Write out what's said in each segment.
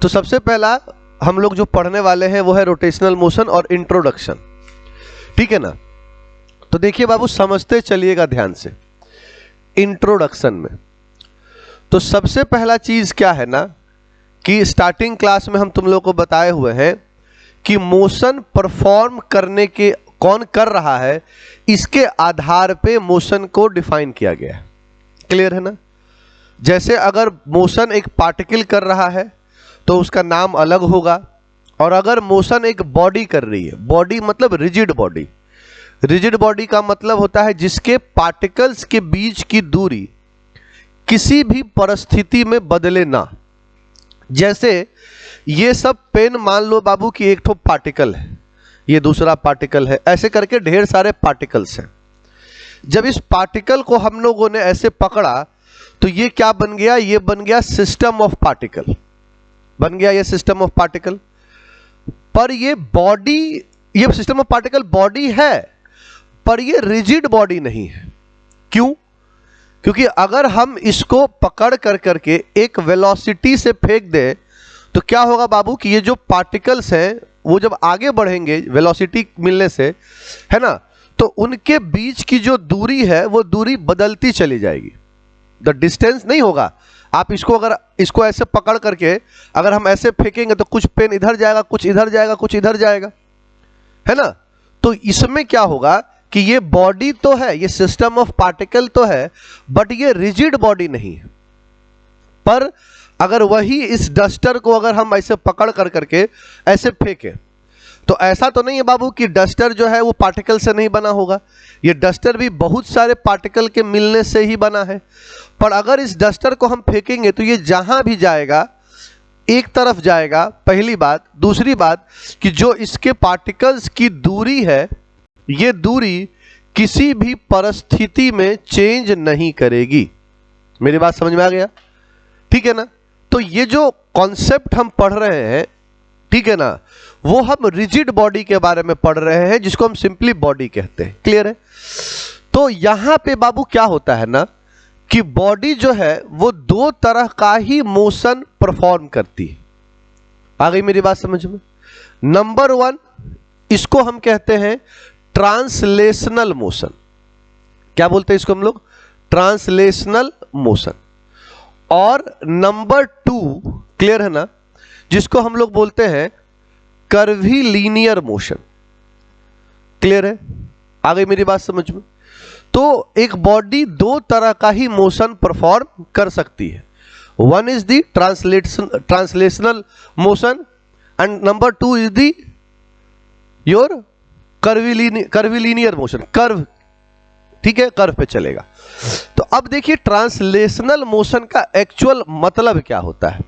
तो सबसे पहला हम लोग जो पढ़ने वाले हैं वो है रोटेशनल मोशन और इंट्रोडक्शन, ठीक है ना। तो देखिए बाबू, समझते चलिएगा ध्यान से। इंट्रोडक्शन में तो सबसे पहला चीज क्या है ना कि स्टार्टिंग क्लास में हम तुम लोग को बताए हुए हैं कि मोशन परफॉर्म करने के कौन कर रहा है, इसके आधार पे मोशन को डिफाइन किया गया है। क्लियर है ना। जैसे अगर मोशन एक पार्टिकल कर रहा है तो उसका नाम अलग होगा, और अगर मोशन एक बॉडी कर रही है, बॉडी मतलब रिजिड बॉडी, रिजिड बॉडी का मतलब होता है जिसके पार्टिकल्स के बीच की दूरी किसी भी परिस्थिति में बदले ना। जैसे ये सब पेन मान लो बाबू कि एक ठो पार्टिकल है, ये दूसरा पार्टिकल है, ऐसे करके ढेर सारे पार्टिकल्स हैं। जब इस पार्टिकल को हम लोगों ने ऐसे पकड़ा तो ये क्या बन गया, ये बन गया सिस्टम ऑफ पार्टिकल, बन गया ये सिस्टम ऑफ पार्टिकल। पर ये बॉडी, ये सिस्टम ऑफ पार्टिकल बॉडी है, पर ये रिजिड बॉडी नहीं है। क्यों? क्योंकि अगर हम इसको पकड़ कर करके एक वेलोसिटी से फेंक दें तो क्या होगा बाबू कि ये जो पार्टिकल्स हैं वो जब आगे बढ़ेंगे वेलोसिटी मिलने से, है ना, तो उनके बीच की जो दूरी है वो दूरी बदलती चली जाएगी। द डिस्टेंस नहीं होगा। आप इसको अगर इसको ऐसे पकड़ करके अगर हम ऐसे फेंकेंगे तो कुछ पेन इधर जाएगा, कुछ इधर जाएगा, कुछ इधर जाएगा, है ना। तो इसमें क्या होगा कि ये बॉडी तो है, ये सिस्टम ऑफ पार्टिकल तो है, बट ये रिजिड बॉडी नहीं है। पर अगर वही इस डस्टर को अगर हम ऐसे पकड़ कर करके ऐसे फेंके तो ऐसा तो नहीं है बाबू कि डस्टर जो है वो पार्टिकल से नहीं बना होगा। ये डस्टर भी बहुत सारे पार्टिकल के मिलने से ही बना है। पर अगर इस डस्टर को हम फेंकेंगे तो ये जहां भी जाएगा एक तरफ जाएगा, पहली बात। दूसरी बात कि जो इसके पार्टिकल्स की दूरी है, ये दूरी किसी भी परिस्थिति में चेंज नहीं करेगी। मेरी बात समझ में आ गया? ठीक है ना। तो ये जो कॉन्सेप्ट हम पढ़ रहे हैं, ठीक है ना, वो हम रिजिड बॉडी के बारे में पढ़ रहे हैं जिसको हम सिंपली बॉडी कहते हैं। क्लियर है? तो यहां पे बाबू क्या होता है ना कि बॉडी जो है वो दो तरह का ही मोशन परफॉर्म करती है। आ गई मेरी बात समझ में? नंबर वन, इसको हम कहते हैं ट्रांसलेशनल मोशन। क्या बोलते हैं इसको हम लोग? Translational motion. और नंबर टू, क्लियर है ना, जिसको हम लोग बोलते हैं कर्वीलीनियर मोशन। क्लियर है? आ गई मेरी बात समझ में? तो एक बॉडी दो तरह का ही मोशन परफॉर्म कर सकती है। One is the translational motion and number two is the your curvilinear motion. Curve, ठीक है, कर्व पे चलेगा। तो अब देखिए ट्रांसलेशनल मोशन का एक्चुअल मतलब क्या होता है।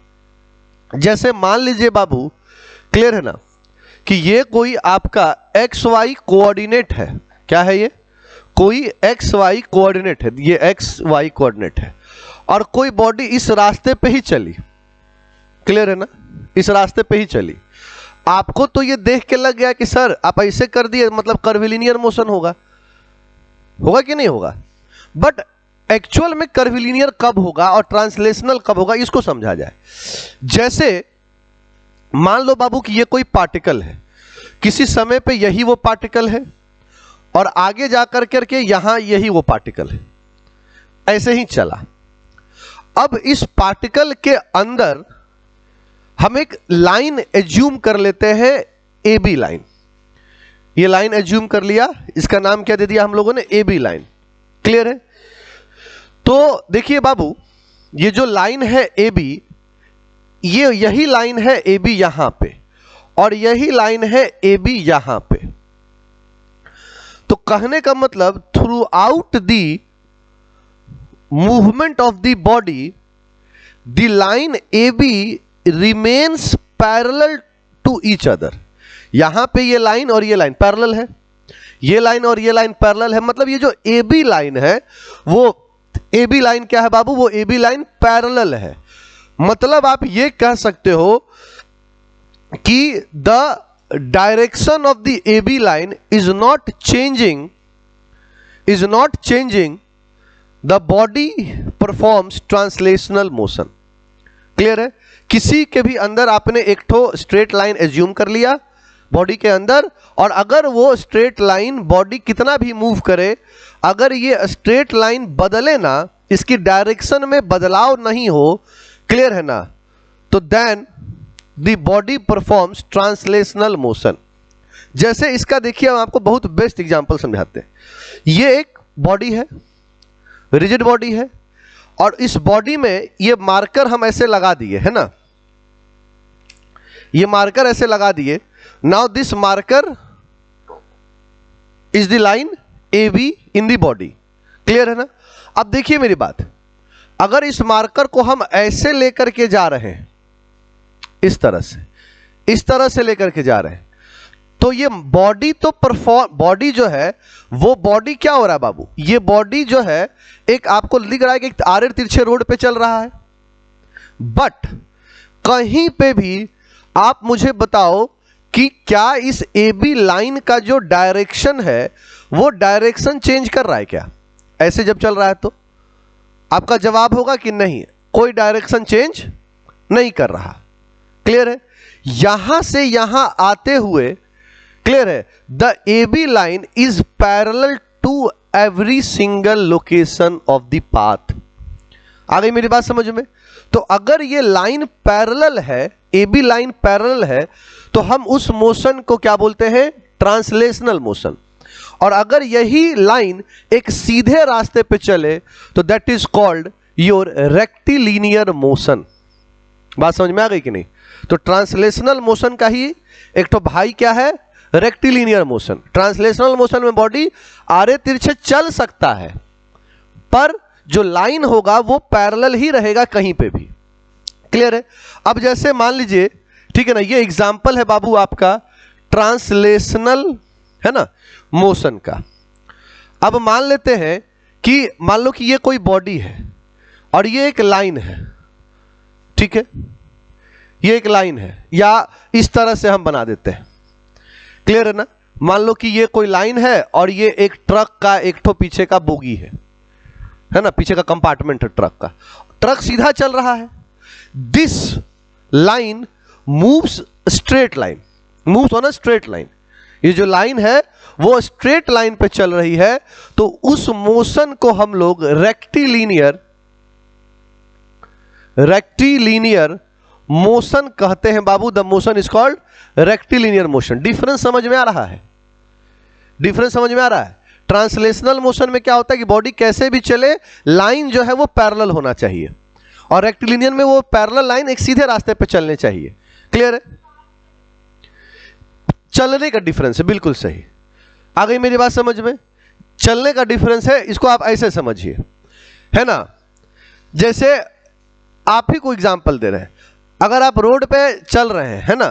जैसे मान लीजिए बाबू, क्लियर है ना, कि ये कोई आपका एक्स वाई कोऑर्डिनेट है। क्या है ये? कोई एक्स वाई कोऑर्डिनेट है, ये एक्स वाई कोऑर्डिनेट है, और कोई बॉडी इस रास्ते पे ही चली। क्लियर है ना? इस रास्ते पे ही चली। आपको तो ये देख के लग गया कि सर आप ऐसे कर दिए मतलब कर्वीलीनियर मोशन होगा, होगा कि नहीं होगा? बट एक्चुअल में कर्वीलीनियर कब होगा और ट्रांसलेशनल कब होगा, इसको समझा जाए। जैसे मान लो बाबू कि ये कोई पार्टिकल है, किसी समय पे यही वो पार्टिकल है और आगे जाकर करके यहां यही वो पार्टिकल है, ऐसे ही चला। अब इस पार्टिकल के अंदर हम एक लाइन एज्यूम कर लेते हैं, ए बी लाइन। ये लाइन एज्यूम कर लिया, इसका नाम क्या दे दिया हम लोगों ने? ए बी लाइन। क्लियर है? तो देखिए बाबू, ये जो लाइन है ए बी, ये यही लाइन है ए बी यहां पे, और यही लाइन है ए बी यहां पे। तो कहने का मतलब throughout the movement of the body the line A B remains parallel to each other. यहां पे ये लाइन और ये लाइन पैरेलल है, ये लाइन और ये लाइन पैरेलल है। मतलब ये जो ए बी लाइन है, वो ए बी लाइन क्या है बाबू? वो ए बी लाइन पैरेलल है। मतलब आप ये कह सकते हो कि the direction of the A B line is not changing the body performs translational motion. Clear है? किसी के भी अंदर आपने एक ठो स्ट्रेट लाइन एज्यूम कर लिया बॉडी के अंदर, और अगर वो स्ट्रेट लाइन बॉडी कितना भी मूव करे, अगर ये स्ट्रेट लाइन बदले ना, इसकी डायरेक्शन में बदलाव नहीं हो, क्लियर है ना, तो then the body performs translational motion. जैसे इसका देखिए, हम आपको बहुत बेस्ट एग्जांपल समझाते हैं। ये एक बॉडी है, रिजिड बॉडी है, और इस बॉडी में ये मार्कर हम ऐसे लगा दिए है ना, ये मार्कर ऐसे लगा दिए। Now this marker is the line A be in the body, clear है ना? अब देखिए मेरी बात, अगर इस मार्कर को हम ऐसे लेकर के जा रहे हैं, इस तरह से लेकर के जा रहे हैं, तो ये बॉडी तो बॉडी जो है वो बॉडी क्या हो रहा है बाबू, ये बॉडी जो है एक आपको लिख रहा है कि एक आड़े तिरछे रोड पे चल रहा है। बट कहीं पे भी आप मुझे बताओ कि क्या इस ए बी लाइन का जो डायरेक्शन है वो डायरेक्शन चेंज कर रहा है क्या? ऐसे जब चल रहा है तो आपका जवाब होगा कि नहीं, कोई डायरेक्शन चेंज नहीं कर रहा। क्लियर है? यहां से यहां आते हुए, क्लियर है, the A B line is parallel to every single location of the path. आ गई मेरी बात समझ में? तो अगर ये लाइन पैरेलल है, ए बी लाइन पैरेलल है, तो हम उस मोशन को क्या बोलते हैं? Translational motion. और अगर यही लाइन एक सीधे रास्ते पे चले तो that is called your rectilinear motion. बात समझ में आ गई कि नहीं? तो ट्रांसलेशनल मोशन का ही एक तो भाई क्या है? Rectilinear motion. ट्रांसलेशनल मोशन में बॉडी आरे तिरछे चल सकता है, पर जो लाइन होगा वो पैरेलल ही रहेगा कहीं पे भी। क्लियर है? अब जैसे मान लीजिए, ठीक है ना, ये एग्जाम्पल है बाबू आपका ट्रांसलेशनल, है ना, मोशन का। अब मान लेते हैं कि मान लो कि ये कोई बॉडी है और ये एक लाइन है, ठीक है, ये एक लाइन है, या इस तरह से हम बना देते हैं। क्लियर है ना? मान लो कि ये कोई लाइन है और ये एक ट्रक का एक ठो पीछे का बोगी है ना, पीछे का कंपार्टमेंट है ट्रक का। ट्रक सीधा चल रहा है, this line moves straight line, moves on a straight line. ये जो लाइन है वो स्ट्रेट लाइन पे चल रही है, तो उस मोशन को हम लोग रेक्टिलिनियर मोशन कहते हैं बाबू। The motion is called rectilinear motion. Difference समझ में आ रहा है? डिफरेंस समझ में आ रहा है? ट्रांसलेशनल मोशन में क्या होता है कि बॉडी कैसे भी चले, लाइन जो है वो पैरेलल होना चाहिए, और रेक्टिलिनियर में वो पैरेलल लाइन एक सीधे रास्ते पे चलने चाहिए। क्लियर है? चलने का डिफरेंस है, बिल्कुल सही। आ गई मेरी बात समझ में? चलने का डिफरेंस है, इसको आप ऐसे समझिए, है ना। जैसे आप ही को एग्जांपल दे रहे हैं, अगर आप रोड पे चल रहे हैं, है ना,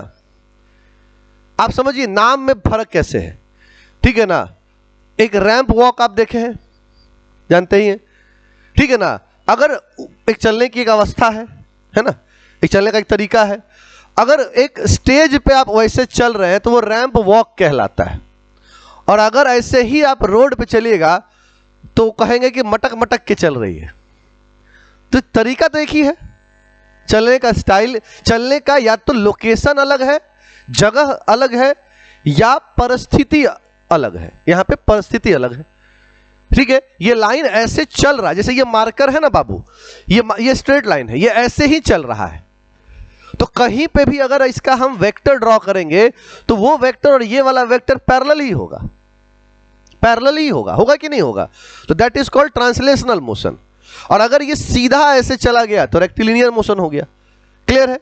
आप समझिए नाम में फर्क कैसे है, ठीक है ना। एक रैंप वॉक आप देखे हैं, जानते ही हैं, ठीक है ना। अगर एक चलने की एक अवस्था है ना, एक चलने का एक तरीका है। अगर एक स्टेज पे आप वैसे चल रहे हैं तो वो रैंप वॉक कहलाता है, और अगर ऐसे ही आप रोड पे चलिएगा तो कहेंगे कि मटक मटक के चल रही है। तो तरीका तो एक ही है, चलने का स्टाइल, चलने का या तो लोकेशन अलग है, जगह अलग है, या परिस्थिति अलग है। यहां पे परिस्थिति अलग है, ठीक है। ये लाइन ऐसे चल रहा है, जैसे ये मार्कर है ना बाबू, ये स्ट्रेट लाइन है, ये ऐसे ही चल रहा है। तो कहीं पे भी अगर इसका हम वेक्टर ड्रॉ करेंगे तो वो वेक्टर और ये वाला वेक्टर पैरेलल ही होगा, पैरेलल ही होगा, होगा कि नहीं होगा? तो that is called translational motion. और अगर ये सीधा ऐसे चला गया तो रेक्टिलिनियर मोशन हो गया। क्लियर है?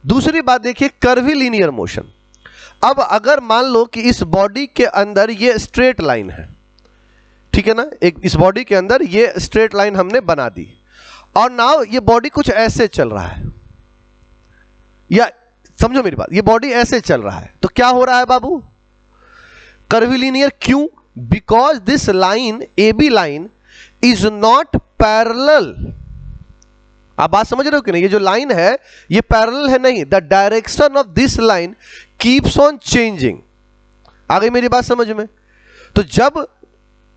दूसरी बात देखिए, कर्विलिनियर मोशन। अब अगर मान लो कि इस बॉडी के अंदर ये स्ट्रेट लाइन है, ठीक है ना, एक इस बॉडी के अंदर ये स्ट्रेट लाइन हमने बना दी, और नाउ ये बॉडी कुछ ऐसे चल रहा है, या समझो मेरी बात, ये बॉडी ऐसे चल रहा है, तो क्या हो रहा है बाबू? कर्विलिनियर। क्यों? Because this line, A B line, is not parallel. आप बात समझ रहे हो कि नहीं? ये जो लाइन है ये पैरेलल है नहीं, the direction of this line keeps on changing. आ गई मेरी बात समझ में? तो जब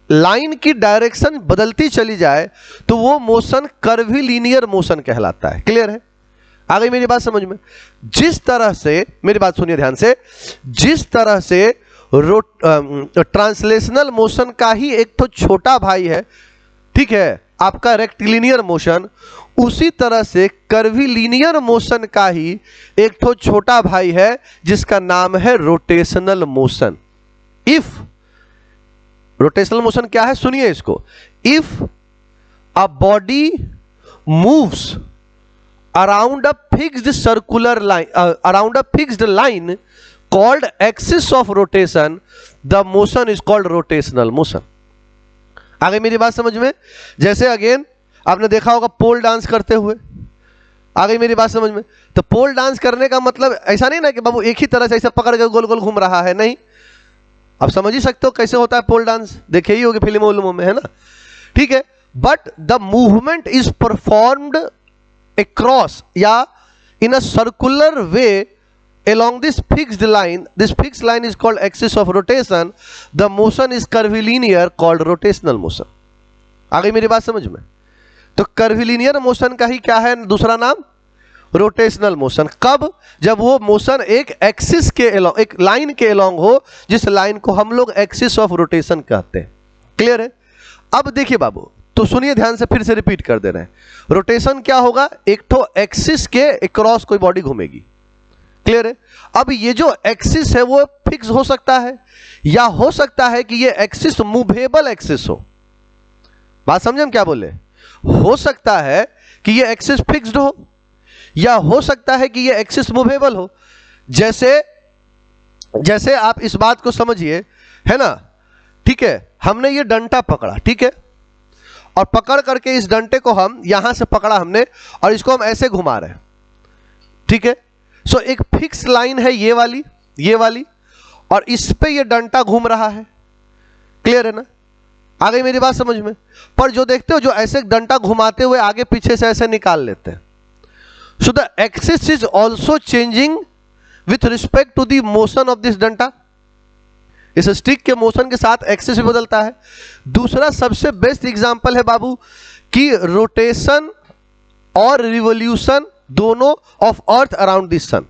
लाइन की डायरेक्शन बदलती चली जाए तो वो मोशन कर्विलिनियर मोशन कहलाता है। क्लियर है? आ गई मेरी बात समझ में? जिस तरह से, मेरी बात सुनिए ध्यान से, जिस तरह से ट्रांसलेशनल मोशन का ही एक तो छोटा भाई है, ठीक है, आपका रेक्टिलिनियर मोशन, उसी तरह से कर्विलिनियर मोशन का ही एक तो छोटा भाई है जिसका नाम है rotational motion. If rotational motion क्या है, सुनिए इसको। If a body moves around a fixed circular line, around a fixed line called axis of rotation, the motion is called rotational motion। आगे मेरी बात समझ में? जैसे अगेन आपने देखा होगा पोल डांस करते हुए, आगे मेरी बात समझ में? तो पोल डांस करने का मतलब ऐसा नहीं ना कि बाबू एक ही तरह से ऐसा पकड़ के गोल गोल घूम रहा है, नहीं। आप समझ ही सकते हो कैसे होता है पोल डांस, देखे ही होगे फिल्मों उल्मों में, है ना, ठीक है। But the movement is performed across या in a circular way along this fixed line. This fixed line is called axis of rotation. The motion is curvilinear called rotational motion। आ गई मेरी बात समझ में? तो कर्विलिनियर मोशन का ही क्या है दूसरा नाम? Rotational motion. कब? जब वो मोशन एक एक्सिस के अलोंग, एक लाइन के अलोंग हो, जिस लाइन को हम लोग एक्सिस ऑफ रोटेशन कहते हैं। क्लियर है? अब देखिए बाबू, तो सुनिए ध्यान से, फिर से रिपीट कर दे रहे हैं। रोटेशन क्या होगा? एक तो एक्सिस के अक्रॉस कोई बॉडी घूमेगी। क्लियर है? अब ये जो एक्सिस है वो फिक्स हो सकता है, या हो सकता है कि ये एक्सिस मूवेबल एक्सिस हो। बात समझे हम क्या बोले? हो सकता है कि ये एक्सिस फिक्स्ड हो, या हो सकता है कि ये एक्सिस मूवेबल हो। जैसे आप इस बात को समझिए, है ना, ठीक है, हमने ये डंडा पकड़ा, ठीक है, और पकड़ करके इस डंडे को हम यहां से पकड़ा हमने, और इसको हम ऐसे घुमा रहे हैं, ठीक है। सो एक फिक्स लाइन है ये वाली, और इस पे ये डंडा घूम रहा है। क्लियर है ना? आ गई मेरी बात समझ में? पर जो देखते हो, जो ऐसे डंडा घुमाते हुए आगे पीछे से ऐसे निकाल लेते हैं। So the axis is also changing with respect to the motion of this डंडा। इस स्टिक के मोशन के साथ एक्सिस भी बदलता है। दूसरा सबसे बेस्ट एग्जांपल है बाबू कि रोटेशन और रिवॉल्यूशन दोनों ऑफ अर्थ अराउंड दिस सन।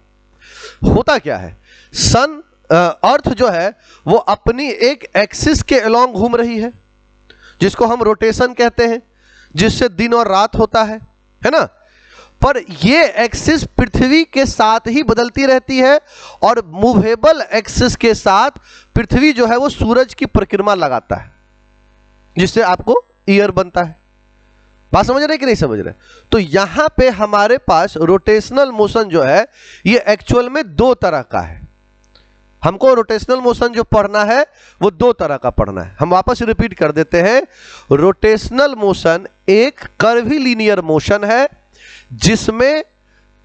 होता क्या है, सन अर्थ जो है वो अपनी एक एक्सिस के अलोंग घूम रही है, जिसको हम रोटेशन कहते हैं, जिससे दिन और रात होता है ना। पर ये एक्सिस पृथ्वी के साथ ही बदलती रहती है, और मूवेबल एक्सिस के साथ पृथ्वी जो है वो सूरज की परिक्रमा लगाता है, जिससे आपको ईयर बनता है। बात समझ रहे कि नहीं समझ रहे? तो यहां पे हमारे पास रोटेशनल मोशन जो है ये एक्चुअल में दो तरह का है। हमको रोटेशनल मोशन जो पढ़ना है वो दो तरह का पढ़ना है। हम वापस रिपीट कर देते हैं। रोटेशनल मोशन एक कर्विलिनियर मोशन है, जिसमें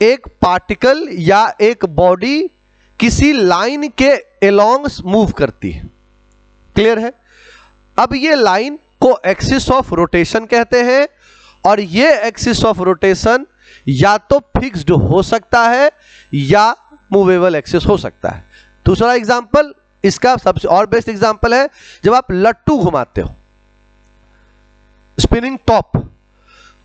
एक पार्टिकल या एक बॉडी किसी लाइन के अलोंग मूव करती है। क्लियर है? अब ये लाइन को एक्सिस ऑफ रोटेशन कहते हैं, और ये एक्सिस ऑफ रोटेशन या तो फिक्स्ड हो सकता है या मूवेबल एक्सिस हो सकता है। दूसरा एग्जांपल इसका सबसे और बेस्ट एग्जांपल है जब आप लट्टू घुमाते हो, स्पिनिंग टॉप।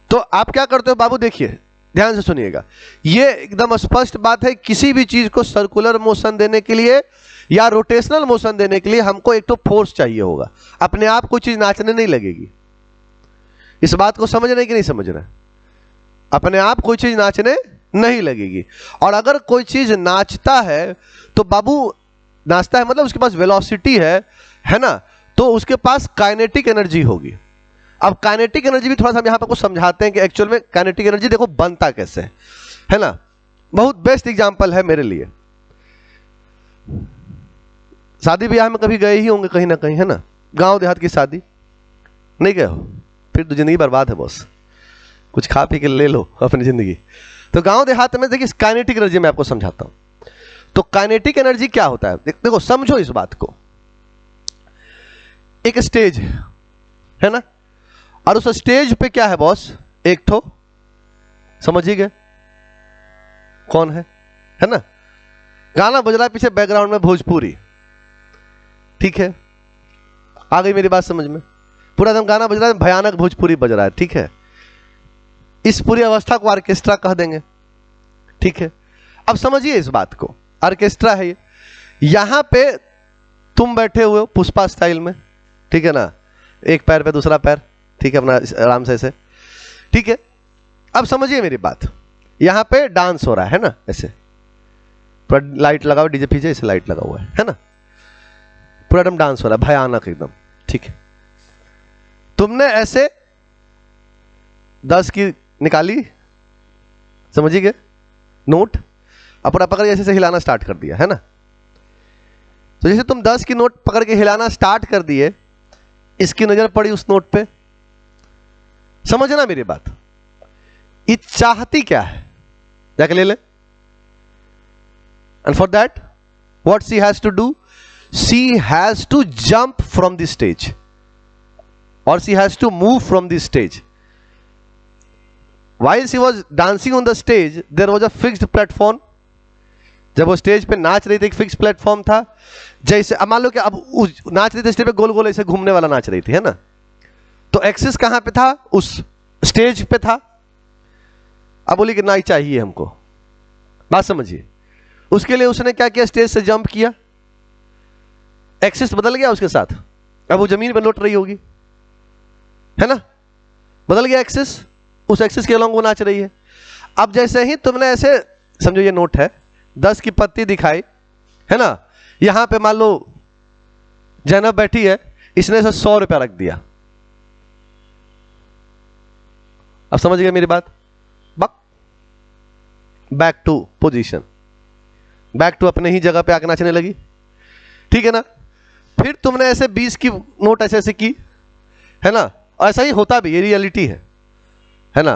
तो आप क्या करते हो बाबू, देखिए ध्यान से सुनिएगा, ये एकदम स्पष्ट बात है। किसी भी चीज को सर्कुलर मोशन देने के लिए या रोटेशनल मोशन देने के लिए हमको एक तो फोर्स चाहिए होगा। अपने आप कोई चीज नाचने नहीं लगेगी। इस बात को समझ रहे कि नहीं समझ रहे? अपने आप कोई चीज नाचने नहीं लगेगी। और अगर कोई चीज नाचता है तो बाबू, नाचता है मतलब उसके पास वेलोसिटी है ना, तो उसके पास काइनेटिक एनर्जी होगी। अब काइनेटिक एनर्जी भी थोड़ा सा हम यहां पर कुछ समझाते हैं कि एक्चुअल में काइनेटिक एनर्जी देखो बनता कैसे है ना। बहुत बेस्ट एग्जांपल है मेरे लिए। शादी ब्याह में कभी गए ही होंगे कहीं ना कहीं, है ना, गांव देहात की शादी नहीं गए हो, फिर तो जिंदगी बर्बाद है बॉस। कुछ खा पी के ले लो अपनी जिंदगी। तो गांव देहात में देखिए काइनेटिक एनर्जी मैं आपको समझाता हूं। तो काइनेटिक एनर्जी क्या होता है, देखो समझो इस बात को। एक स्टेज है ना, और उस स्टेज पे क्या है बॉस, एक तो समझिए गए कौन है ना, गाना बज रहा है पीछे बैकग्राउंड में भोजपुरी, ठीक है, आ गई मेरी बात समझ में? पूरा एकदम गाना बज रहा है, भयानक भोजपुरी बज रहा है, ठीक है। इस पूरी अवस्था को ऑर्केस्ट्रा कह देंगे, ठीक है, अब समझिए इस बात को, ऑर्केस्ट्रा है ये, यहां पे तुम बैठे हुए हो पुष्पा स्टाइल में, ठीक है ना, एक पैर पे दूसरा पैर, ठीक है, अपना आराम से ऐसे, ठीक है। अब समझिए मेरी बात, यहां पे डांस हो रहा है ना, ऐसे पूरा लाइट लगा हुआ, डीजे पीछे ऐसे लाइट लगा हुआ है ना, पूरा एकदम डांस हो रहा है, भयानक एकदम, ठीक है। तुमने ऐसे 10 की निकाली, समझिए नोट, अपना पकड़ के ऐसे हिलाना स्टार्ट कर दिया है ना। तो जैसे तुम 10 की नोट पकड़ के हिलाना स्टार्ट कर दिए, इसकी नजर पड़ी उस नोट पे, समझना मेरी बात, ये चाहती क्या है, जाके ले ले। And for that what she has to do, she has to jump from the stage और she has to move from the stage. While she was dancing on the stage, there was a fixed platform. जब वो stage पे नाच रही थी, एक fix platform था। जैसे अब मान लो कि अब नाच रही थी स्टेज पे, गोल गोल ऐसे घूमने वाला नाच रही थी, है ना, तो एक्सिस कहां पे था, उस स्टेज पे था। अब बोली कि ना ही चाहिए हमको, बात समझिए। उसके लिए उसने क्या किया, स्टेज से जंप किया, एक्सिस बदल गया उसके साथ, अब वो जमीन पे लौट रही होगी, है ना, बदल गया एक्सिस, उस एक्सिस के अलॉन्ग वो नाच रही है। अब जैसे ही तुमने ऐसे, समझो ये नोट है, 10 की पत्ती दिखाई, है ना, यहां पे मान लो जैनब बैठी है, इसने से 100 रुपया रख दिया। अब समझ गए मेरी बात, back to position, back to अपने ही जगह पे आके नाचने लगी, ठीक है ना। फिर तुमने ऐसे 20 की नोट ऐसे ऐसे की, है ना, ऐसा ही होता भी, ये रियलिटी है ना।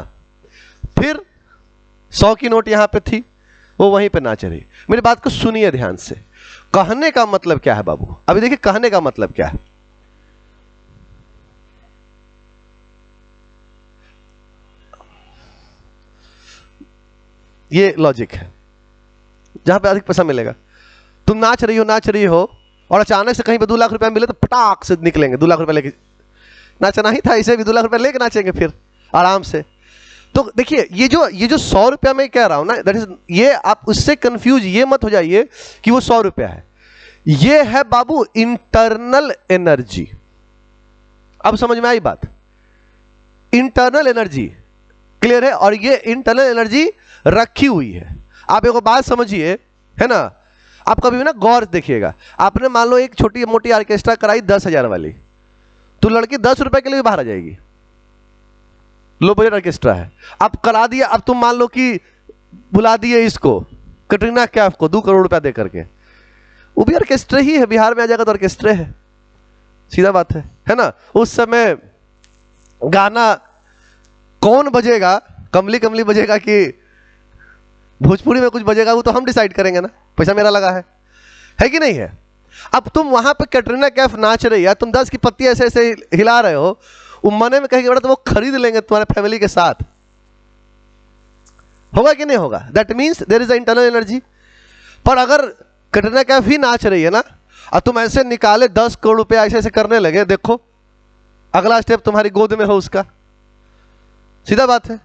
फिर 100 की नोट यहां पे थी, वो वहीं पे नाच रही। मेरी बात को सुनिए ध्यान से, कहने का मतलब क्या है बाबू, अभी देखिए कहने का मतलब क्या है। ये लॉजिक है, जहां पे अधिक पैसा मिलेगा। तुम नाच रही हो और अचानक से कहीं पे 2 लाख रुपया मिले तो पटाख से निकलेंगे, 2 लाख रुपया लेके। नाचना ही था, इसे भी 2 लाख रुपया लेके नाचेंगे फिर आराम से। तो देखिए ये जो 100 रुपया मैं कह रहा हूं ना, दैट इज, ये आप उससे कंफ्यूज ये मत हो जाइए कि वो 100 रुपया है, ये है बाबू इंटरनल एनर्जी। अब समझ में आई बात, इंटरनल एनर्जी, क्लियर है। और ये इंटरनल एनर्जी रखी हुई है। आप एक बात समझिए, है ना, आप कभी भी ना गौर देखिएगा, आपने मान लो एक छोटी मोटी ऑर्केस्ट्रा कराई 10,000 वाली, तो लड़की 10 रुपए के लिए बाहर आ जाएगी, लो बजट ऑर्केस्ट्रा है। अब करा दिया, अब तुम मान लो कि बुला दिए इसको, कटरीना कैफ को 2 करोड़ रुपया दे करके, वो भी ऑर्केस्ट्रा ही है, बिहार में आ जाएगा तो ऑर्केस्ट्रा है, सीधा बात है ना। उस समय गाना कौन बजेगा, कमली कमली बजेगा कि भोजपुरी में कुछ बजेगा, वो तो हम डिसाइड करेंगे ना, पैसा मेरा लगा है कि नहीं है। अब तुम वहां पे कैटरीना कैफ नाच रही है, तुम 10 की पत्ती ऐसे ऐसे हिला रहे हो, वो मने में कहेंगे बेटा तो वो खरीद लेंगे तुम्हारे फैमिली के साथ, होगा कि नहीं होगा। That means there is a internal energy. पर अगर कैटरीना कैफ ही नाच रही है ना, और तुम ऐसे निकाले 10 करोड़ रुपया ऐसे ऐसे करने लगे, देखो अगला स्टेप तुम्हारी गोद में हो उसका, सीधा बात है,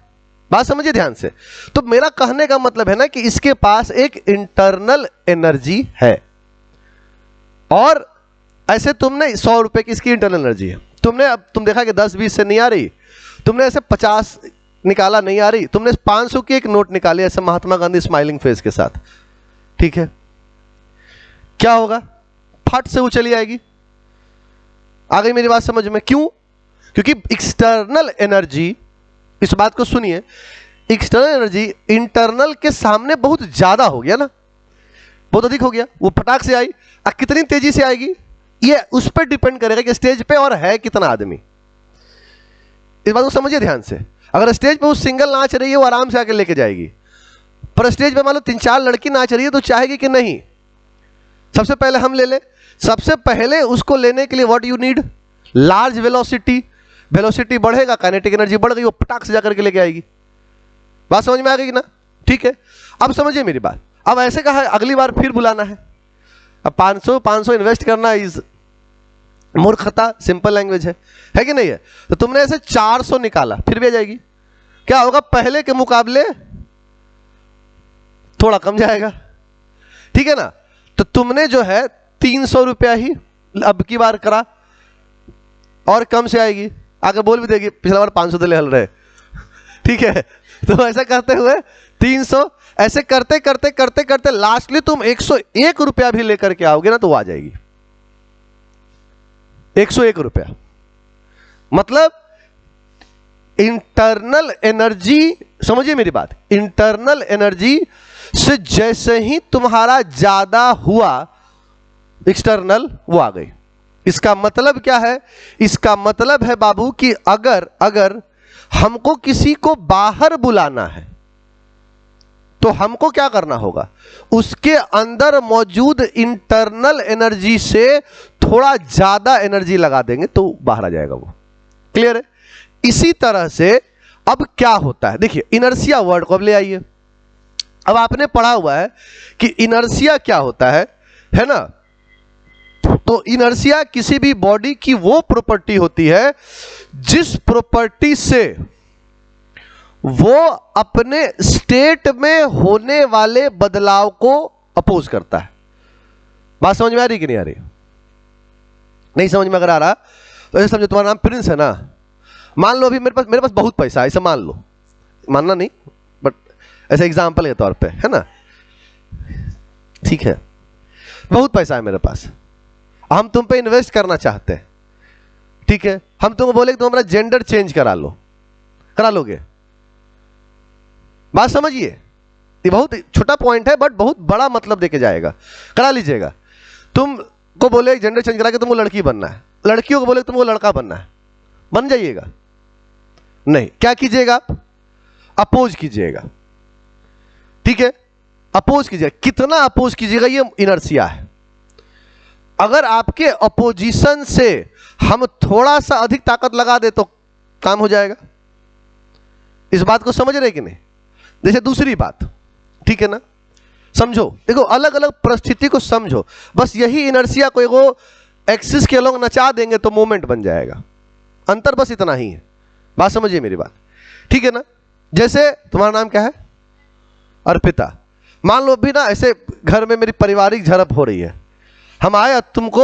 बात समझिए ध्यान से। तो मेरा कहने का मतलब है ना कि इसके पास एक इंटरनल एनर्जी है, और ऐसे तुमने 100 रुपए की इसकी इंटरनल एनर्जी है, तुमने अब तुम देखा कि 10-20 से नहीं आ रही, तुमने ऐसे 50 निकाला नहीं आ रही, तुमने 500 की एक नोट निकाली ऐसे महात्मा गांधी स्माइलिंग फेस के साथ, ठीक है, क्या होगा, फट से वो चली आएगी। आ गई मेरी बात समझ में, क्यों, क्योंकि एक्सटर्नल एनर्जी, इस बात को सुनिए, एक्सटर्नल एनर्जी इंटरनल के सामने बहुत ज्यादा हो गया ना, बहुत अधिक हो गया, वो फटाक से आई, कितनी तेजी से आएगी ये उस पर डिपेंड करेगा कि स्टेज पे और है कितना आदमी। इस बात को समझिए ध्यान से, अगर स्टेज पे वो सिंगल नाच रही है वो आराम से आके लेके जाएगी, पर स्टेज पे मान लो 3-4 लड़की नाच रही है तो चाहेगी कि नहीं, सबसे पहले हम ले ले, सबसे पहले उसको लेने के लिए what you need, large velocity, velocity बढ़ेगा, काइनेटिक एनर्जी बढ़ गई, वो पटाख से जाकर के लेके आएगी। बात समझ में आ गई ना, ठीक है। अब समझिए मेरी बात, अब ऐसे कहा है अगली बार फिर बुलाना है, अब 500 इन्वेस्ट करना इज मूर्खता, सिंपल लैंग्वेज है कि नहीं है। तो तुमने ऐसे 400 निकाला, फिर भी आ जाएगी, क्या होगा, पहले के मुकाबले थोड़ा कम जाएगा, ठीक है ना। तो तुमने जो है 300 रुपया ही अब की बार करा, और कम से आएगी, आगे बोल भी देगी पिछला बार 500 दिले हल रहे, ठीक है। तो ऐसा करते हुए 300, ऐसे करते करते करते करते लास्टली तुम 101 रुपया भी लेकर के आओगे ना, तो वो आ जाएगी 101 रुपया। मतलब इंटरनल एनर्जी, समझिए मेरी बात, इंटरनल एनर्जी से जैसे ही तुम्हारा ज्यादा हुआ, एक्सटर्नल वो आ गई। इसका मतलब क्या है? इसका मतलब है बाबू कि अगर हमको किसी को बाहर बुलाना है तो हमको क्या करना होगा? उसके अंदर मौजूद इंटरनल एनर्जी से थोड़ा ज्यादा एनर्जी लगा देंगे तो बाहर आ जाएगा वो। क्लियर है? इसी तरह से अब क्या होता है, देखिए इनर्शिया वर्ड को अब ले आइए। अब आपने पढ़ा हुआ है कि इनर्शिया क्या होता है ना। तो इनर्शिया किसी भी बॉडी की वो प्रॉपर्टी होती है जिस प्रॉपर्टी से वो अपने स्टेट में होने वाले बदलाव को अपोज करता है। बात समझ में आ रही कि नहीं आ रही? नहीं समझ में अगर आ रहा तो ऐसे समझो, तुम्हारा नाम प्रिंस है ना, मान लो अभी मेरे पास बहुत पैसा है, ऐसा मान लो, मानना नहीं बट ऐसे एग्जांपल के तौर पे, है ना, ठीक है, बहुत पैसा है मेरे पास, हम तुम पे इन्वेस्ट करना चाहते हैं, ठीक है। हम तुमको बोले कि तुम हमारा जेंडर चेंज करा लो, करा लोगे? बात समझिए, ये बहुत छोटा पॉइंट है बट बहुत बड़ा मतलब देके जाएगा। करा लीजिएगा। तुमको बोले जेंडर चेंज करा के तुमको लड़की बनना है, लड़कियों को बोले तुमको लड़का बनना है, बन जाइएगा? नहीं। क्या कीजिएगा आप? अपोज कीजिएगा, ठीक है, अपोज कीजिएगा। कितना अपोज कीजिएगा? ये इनर्शिया है। अगर आपके अपोजिशन से हम थोड़ा सा अधिक ताकत लगा दे तो काम हो जाएगा। इस बात को समझ रहे कि नहीं? जैसे दूसरी बात, ठीक है ना, समझो, देखो अलग अलग परिस्थिति को समझो, बस यही इनर्शिया को एगो एक्सिस के लोग नचा देंगे तो मूवमेंट बन जाएगा। अंतर बस इतना ही है। बात समझिए मेरी बात, ठीक है ना। जैसे तुम्हारा नाम क्या है? अर्पिता। मान लो भी ना ऐसे घर में मेरी पारिवारिक झड़प हो रही है, हम आए तुमको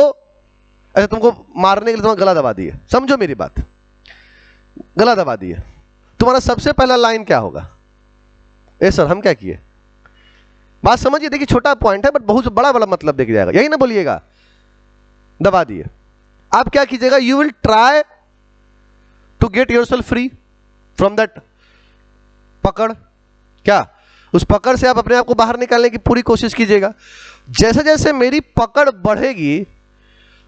ऐसे तुमको मारने के लिए तुम्हारा गला दबा दिए, समझो मेरी बात, गला दबा दिए, तुम्हारा सबसे पहला लाइन क्या होगा? ए सर हम क्या किए? बात समझिए, देखिए छोटा पॉइंट है बट बहुत बड़ा बड़ा मतलब देख जाएगा, यही ना बोलिएगा, दबा दिए। आप क्या कीजिएगा? You will try to get yourself free from that पकड़। क्या? उस पकड़ से आप अपने आप को बाहर निकालने की पूरी कोशिश कीजिएगा। जैसे जैसे मेरी पकड़ बढ़ेगी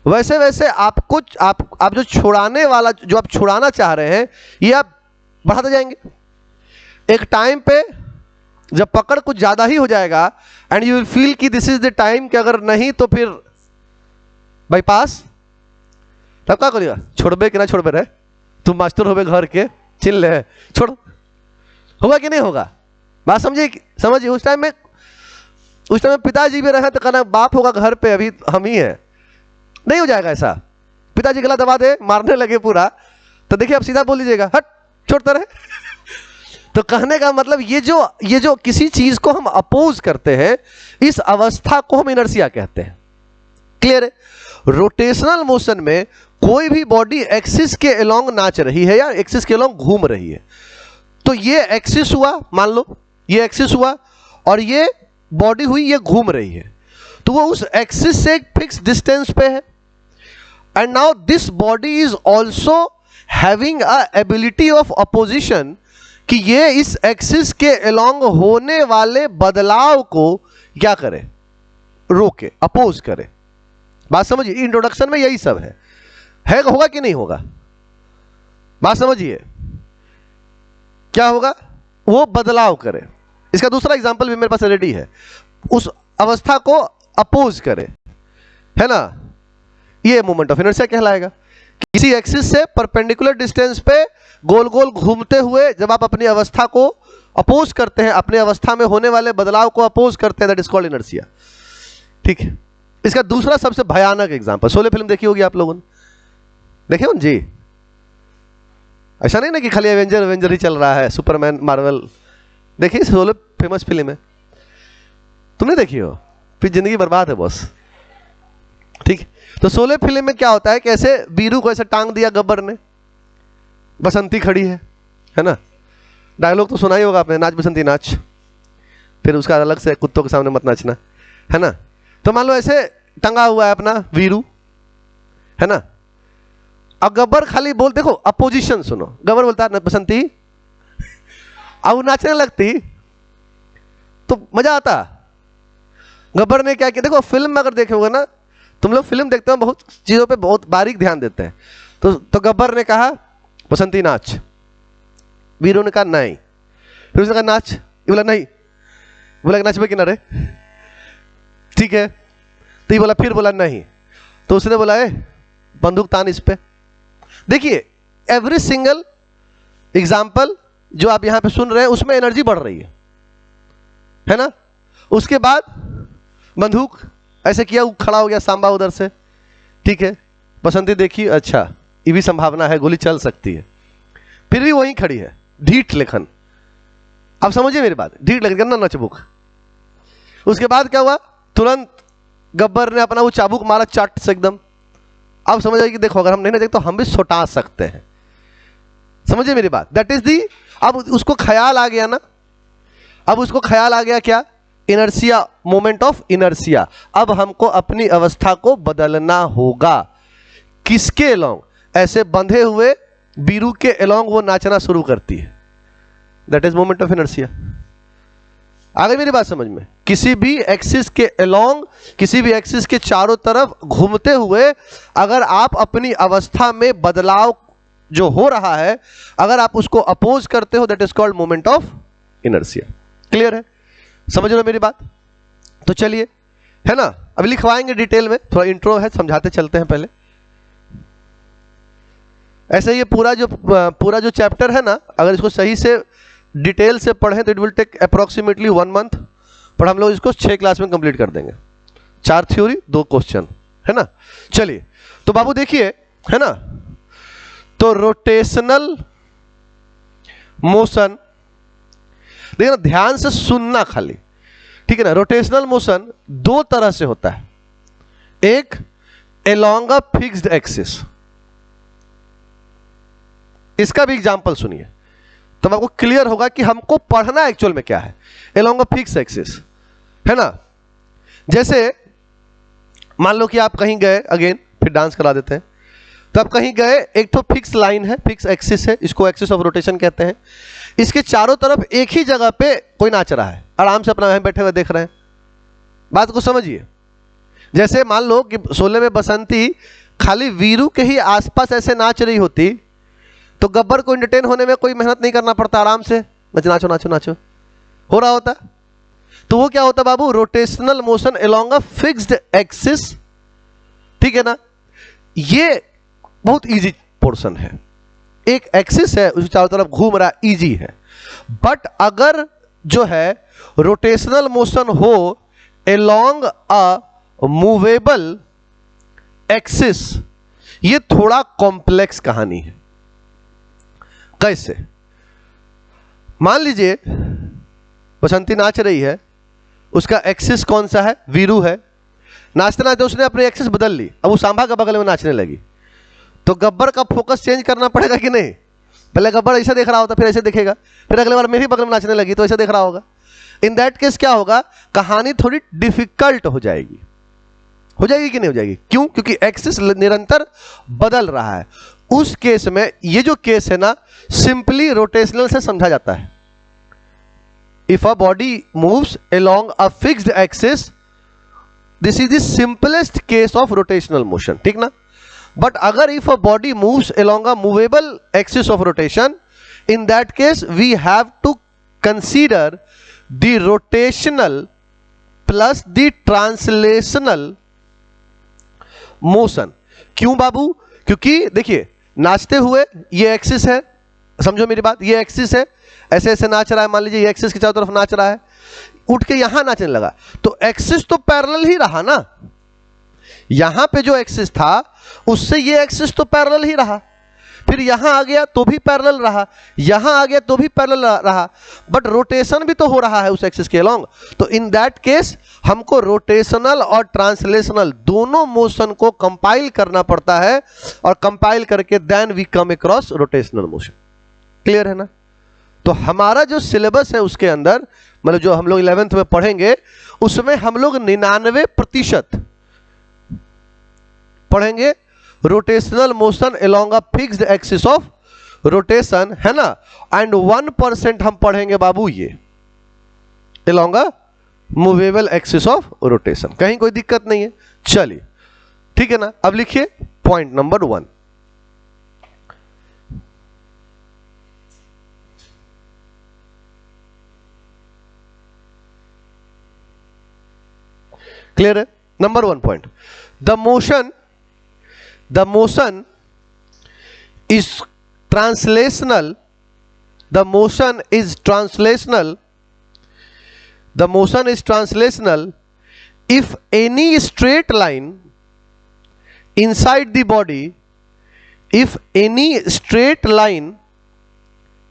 वैसे वैसे आपको आप जो छुड़ाने वाला, जो आप छुड़ाना चाह रहे हैं, ये आप बढ़ाते जाएंगे। एक टाइम पे जब पकड़ कुछ ज्यादा ही हो जाएगा एंड यू विल फील कि दिस इज द टाइम, कि अगर नहीं तो फिर बाईपास, तब क्या करिएगा? छोड़बे कि ना छोड़बे रहे, तुम मास्टर होबे घर के, चिल ले छोड़, होगा कि नहीं होगा? बात समझिए। उस टाइम में पिताजी भी रहे तो कहना बाप होगा घर पे, अभी हम ही हैं, नहीं हो जाएगा ऐसा। पिताजी गला दबा दे, मारने लगे पूरा, तो देखिए आप सीधा बोल लीजिएगा हट, छोड़ता रहे। तो कहने का मतलब ये जो किसी चीज को हम अपोज करते हैं, इस अवस्था को हम इनर्शिया कहते हैं। क्लियर है? रोटेशनल मोशन में कोई भी बॉडी एक्सिस के अलोंग नाच रही है या एक्सिस के अलोंग घूम रही है, तो ये एक्सिस हुआ, मान लो ये एक्सिस हुआ और ये बॉडी हुई, ये घूम रही है, तो वो उस एक्सिस से एक फिक्स डिस्टेंस पे है। And now this body is also having a ability of opposition, कि ये इस एक्सिस के अलोंग होने वाले बदलाव को क्या करे? रोके, अपोज करे। बात समझिए, इंट्रोडक्शन में यही सब है होगा कि नहीं होगा? बात समझिए, क्या होगा? वो बदलाव करे। इसका दूसरा एग्जांपल भी मेरे पास रेडी है, उस अवस्था को अपोज करे, है ना, ये मोमेंट ऑफ इनर्शिया कहलाएगा। किसी एक्सिस से परपेंडिकुलर डिस्टेंस पे गोल गोल घूमते हुए जब आप अपनी अवस्था को अपोज करते हैं, अपने अवस्था में होने वाले बदलाव को अपोज करते हैं, दैट इज कॉल्ड इनर्शिया। ठीक है। इसका दूसरा सबसे भयानक एग्जांपल, शोले फिल्म देखी होगी आप लोगों ने, देखे हो जी? ऐसा नहीं ना कि खाली एवेंजर ही चल रहा है, सुपरमैन, मार्वल, देखिए शोले फेमस फिल्म है। तुमने देखी हो, फिर जिंदगी बर्बाद है बॉस। ठीक, तो शोले फिल्म में क्या होता है कि ऐसे वीरू को ऐसे टांग दिया गब्बर ने, बसंती खड़ी है ना, डायलॉग तो सुना ही होगा आपने, नाच बसंती नाच, फिर उसका अलग से कुत्तों के सामने मत नाचना, है ना। तो मान लो ऐसे टंगा हुआ है अपना वीरू, है ना, अब गब्बर खाली बोल, देखो अपोजिशन सुनो, गब्बर बोलता है बसंती, अब नाचने लगती तो मजा आता। गब्बर ने क्या किया, देखो फिल्म में अगर देखे होगा ना, तुम लोग फिल्म देखते हो बहुत चीजों पे बहुत बारीक ध्यान देते हैं, तो गब्बर ने कहा बसंती नाच, वीरू ने कहा नहीं, फिर उसने कहा नाच, ये बोला नहीं, बोला नाच पे किनारे, ठीक है, तो ये बोला, फिर बोला नहीं, तो उसने बोला बंदूक तान इस पे। देखिए एवरी सिंगल एग्जाम्पल जो आप यहां पे सुन रहे हैं उसमें एनर्जी बढ़ रही है ना। उसके बाद बंदूक ऐसे किया, खड़ा हो गया सांबा उधर से, ठीक है, बसंती देखी, अच्छा ये भी संभावना है गोली चल सकती है, फिर भी वहीं खड़ी है, ढीठ लेखन। अब समझिए मेरी बात, ढीठ लेखन करना नचबुक। उसके बाद क्या हुआ, तुरंत गब्बर ने अपना वो चाबुक मारा चट से एकदम। अब समझ आइए कि देखो अगर हम नहीं नचेंगे तो हम भी सुटा सकते हैं, समझिए मेरी बात, दैट इज दी। अब उसको ख्याल आ गया ना, अब उसको ख्याल आ गया क्या, इनर्सिया, मोमेंट ऑफ इनर्सिया। अब हमको अपनी अवस्था को बदलना होगा, किसके अलोंग, ऐसे बंधे हुए वीरू के अलोंग वो नाचना शुरू करती है, that is moment of inertia. आ गई मेरी बात समझ में, किसी भी एक्सिस के अलोंग, किसी भी एक्सिस के चारों तरफ घूमते हुए अगर आप अपनी अवस्था में बदलाव जो हो रहा है अगर आप उसको अपोज करते हो, that is called moment of inertia. Clear है, समझ लो मेरी बात। तो चलिए, है ना, अभी लिखवाएंगे डिटेल में, थोड़ा इंट्रो है, समझाते चलते हैं पहले। ऐसे ये पूरा जो चैप्टर है ना, अगर इसको सही से डिटेल से पढ़ें तो it will take approximately 1 month, पर हम लोग इसको 6 क्लास में कंप्लीट कर देंगे, 4 थ्योरी 2 क्वेश्चन, है ना। चलिए, तो बाबू देखिए, है ना, तो रोटेशनल मोशन, देखिए ध्यान से सुनना खाली, ठीक है ना। रोटेशनल मोशन 2 तरह से होता है, एक अलोंग अ फिक्स्ड एक्सिस, इसका भी एग्जांपल सुनिए तो आपको क्लियर होगा कि हमको पढ़ना एक्चुअल में क्या है। अलोंग अ फिक्स्ड एक्सिस, है ना, जैसे मान लो कि आप कहीं गए, अगेन फिर डांस करा देते हैं, तो आप कहीं गए, एक तो फिक्स लाइन है, फिक्स एक्सिस है, इसको एक्सिस ऑफ रोटेशन कहते हैं, इसके चारों तरफ एक ही जगह पे कोई नाच रहा है, आराम से अपना वहीं बैठे हुए देख रहे हैं। बात को समझिए, जैसे मान लो कि शोले में बसंती खाली वीरू के ही आसपास ऐसे नाच रही होती तो गब्बर को एंटरटेन होने में कोई मेहनत नहीं करना पड़ता, आराम से नाचो नाचो नाचो हो रहा होता। तो वो क्या होता बाबू, rotational motion along a fixed axis, ठीक है ना। ये बहुत इजी पोर्शन है, एक एक्सिस है उसके चारों तरफ घूम रहा, इजी है। बट अगर जो है रोटेशनल मोशन हो अलोंग अ मूवेबल एक्सिस, ये थोड़ा कॉम्प्लेक्स कहानी है। कैसे, मान लीजिए बसंती नाच रही है, उसका एक्सिस कौन सा है, वीरू है, नाचते नाचते उसने अपनी एक्सिस बदल ली, अब वो सांभा के बगल में नाचने लगी, तो गब्बर का फोकस चेंज करना पड़ेगा कि नहीं। पहले गब्बर ऐसे देख रहा होता, फिर ऐसे देखेगा, फिर अगले बार मेरी बगल में नाचने लगी तो ऐसे देख रहा होगा। इन दैट केस क्या होगा, कहानी थोड़ी डिफिकल्ट हो जाएगी कि नहीं हो जाएगी, क्यों, क्योंकि एक्सिस निरंतर बदल रहा है। उस केस में ये जो केस है ना, सिंपली रोटेशनल से समझा जाता है। If a body moves along a fixed axis, this is the simplest case of rotational motion, ठीक ना। But अगर if a body moves along a movable axis of rotation, in that case we have to consider the rotational plus the translational motion। क्यों बाबू, क्योंकि देखिए नाचते हुए ये axis है, समझो मेरी बात, ये एक्सिस है, ऐसे ऐसे नाच रहा है, मान लीजिए ये एक्सिस के चारों तरफ नाच रहा है, उठ के यहां नाचने लगा, तो एक्सिस तो पैरेलल ही रहा ना, यहां पे जो एक्सिस था उससे ये एक्सिस तो पैरेलल ही रहा, फिर यहां आ गया तो भी पैरेलल रहा, यहां आ गया तो भी पैरेलल रहा, बट रोटेशन भी तो हो रहा है उस एक्सिस के अलोंग। तो इन दैट केस हमको रोटेशनल और ट्रांसलेशनल दोनों मोशन को कंपाइल करना पड़ता है, और कंपाइल करके then we come across rotational motion. Clear है ना? तो हमारा जो सिलेबस है उसके अंदर, मतलब जो हम लोग 11th में पढ़ेंगे, उसमें हम लोग 99% पढ़ेंगे rotational motion along a fixed axis of rotation, है ना, एंड 1% हम पढ़ेंगे बाबू ये along a movable axis of rotation. कहीं कोई दिक्कत नहीं है? चलिए ठीक है ना। अब लिखिए पॉइंट नंबर 1। क्लियर है? Number 1 point, the motion is translational, the motion is translational, the motion is translational if any straight line inside the body, if any straight line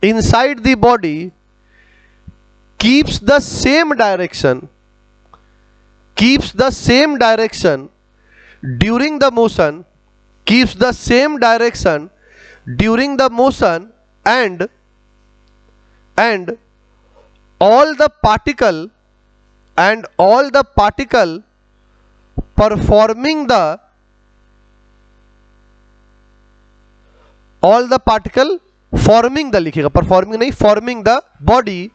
inside the body keeps the same direction during the motion, keeps the same direction during the motion, and all the particle performing the लिखिएगा, performing नहीं, forming the body,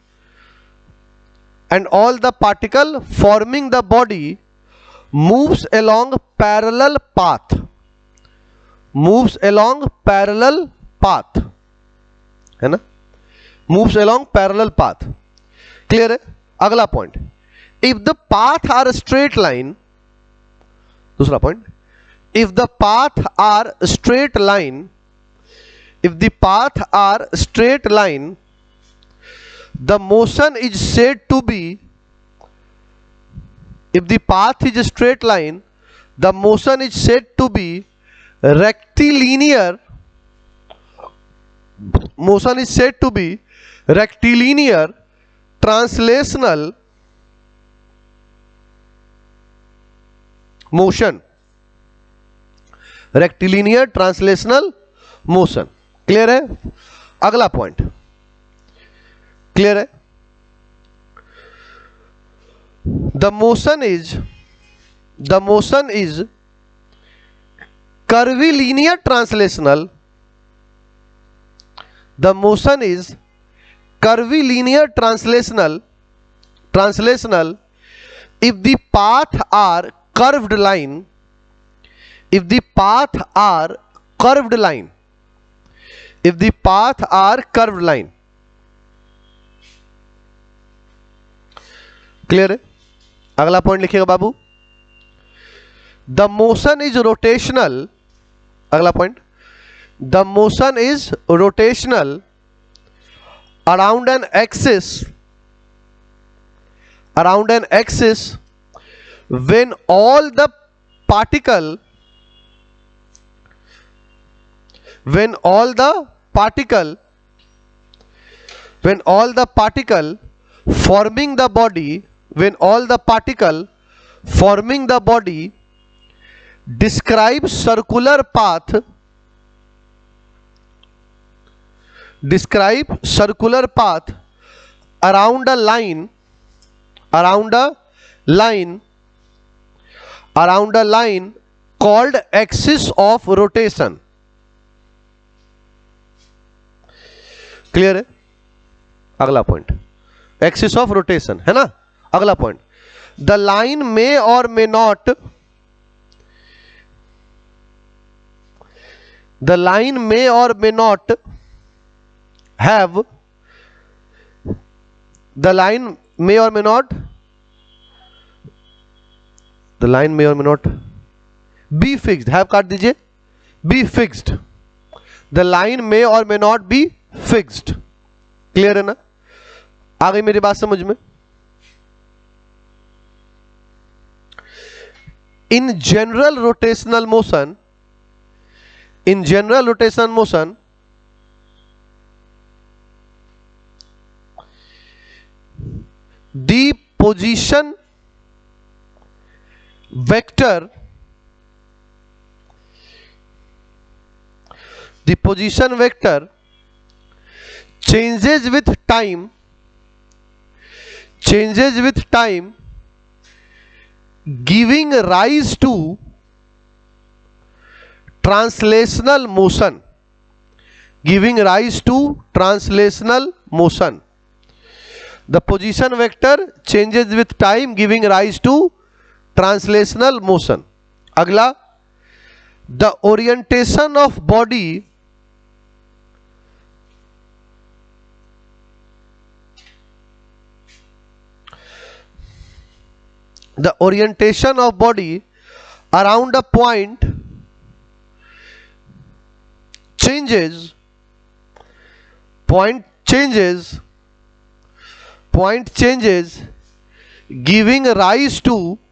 and all the particle forming the body moves along parallel path, है ना, moves along parallel path। Clear है? अगला point, if the path are straight line, दूसरा point, if the path are straight line, the motion is said to be, if the path is a straight line, the motion is said to be rectilinear, translational motion, rectilinear translational motion। Clear है? अगला point clear है? The motion is curvilinear translational, the motion is curvilinear translational if the path are curved line, clear है? अगला point लिखिएगा बाबू, the motion is rotational, अगला point, the motion is rotational around an axis when all the particle forming the body describe circular path around a line called axis of rotation। Clear है? अगला point axis of rotation है ना। अगला point, the line मे और may not, the line may or may not have, the line may or may not be fixed, have काट दीजिए, be fixed, the line may or may not be fixed। Clear है ना? आ गई मेरी बात समझ में? in general rotational motion the position vector changes with time, giving rise to translational motion, The position vector changes with time, giving rise to translational motion. अगला, the orientation of body around a point changes, giving rise to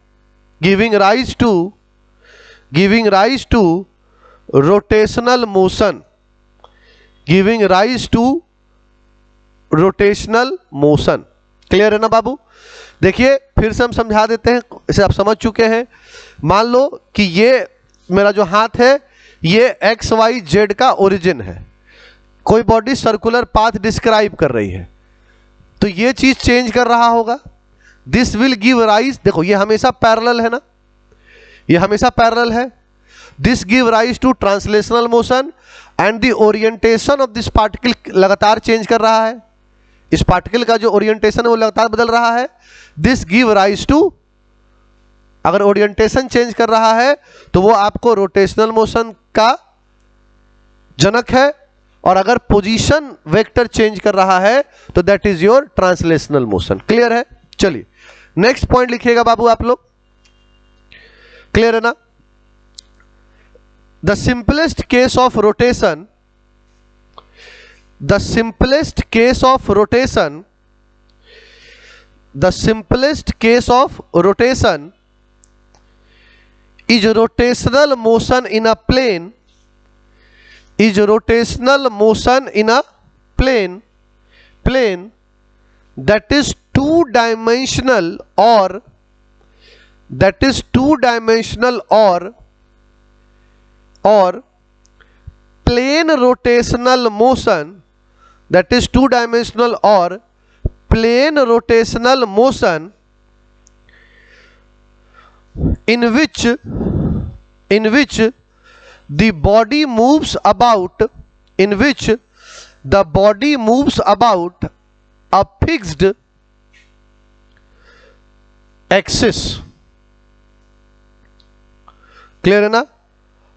rotational motion, clear है ना बाबू? देखिए फिर से हम समझा देते हैं, इसे आप समझ चुके हैं। मान लो कि ये मेरा जो हाथ है ये एक्स वाई जेड का ओरिजिन है, कोई बॉडी सर्कुलर पाथ डिस्क्राइब कर रही है, तो ये चीज चेंज कर रहा होगा। दिस विल गिव राइज, देखो ये हमेशा पैरेलल है ना, ये हमेशा पैरेलल है। This give rise to translational motion and the orientation of this particle लगातार चेंज कर रहा है, इस पार्टिकल का जो ओरिएंटेशन है वो लगातार बदल रहा है। दिस गिव राइज टू, अगर ओरिएंटेशन चेंज कर रहा है तो वो आपको रोटेशनल मोशन का जनक है, और अगर पोजीशन वेक्टर चेंज कर रहा है तो that is your translational motion. Clear है? चलिए नेक्स्ट पॉइंट लिखिएगा बाबू आप लोग, क्लियर है ना? The simplest case of rotation, the simplest case of rotation is rotational motion in a plane, that is two dimensional or plane rotational motion, that is two-dimensional or plane rotational motion in which the body moves about, a fixed axis। Clear है ना?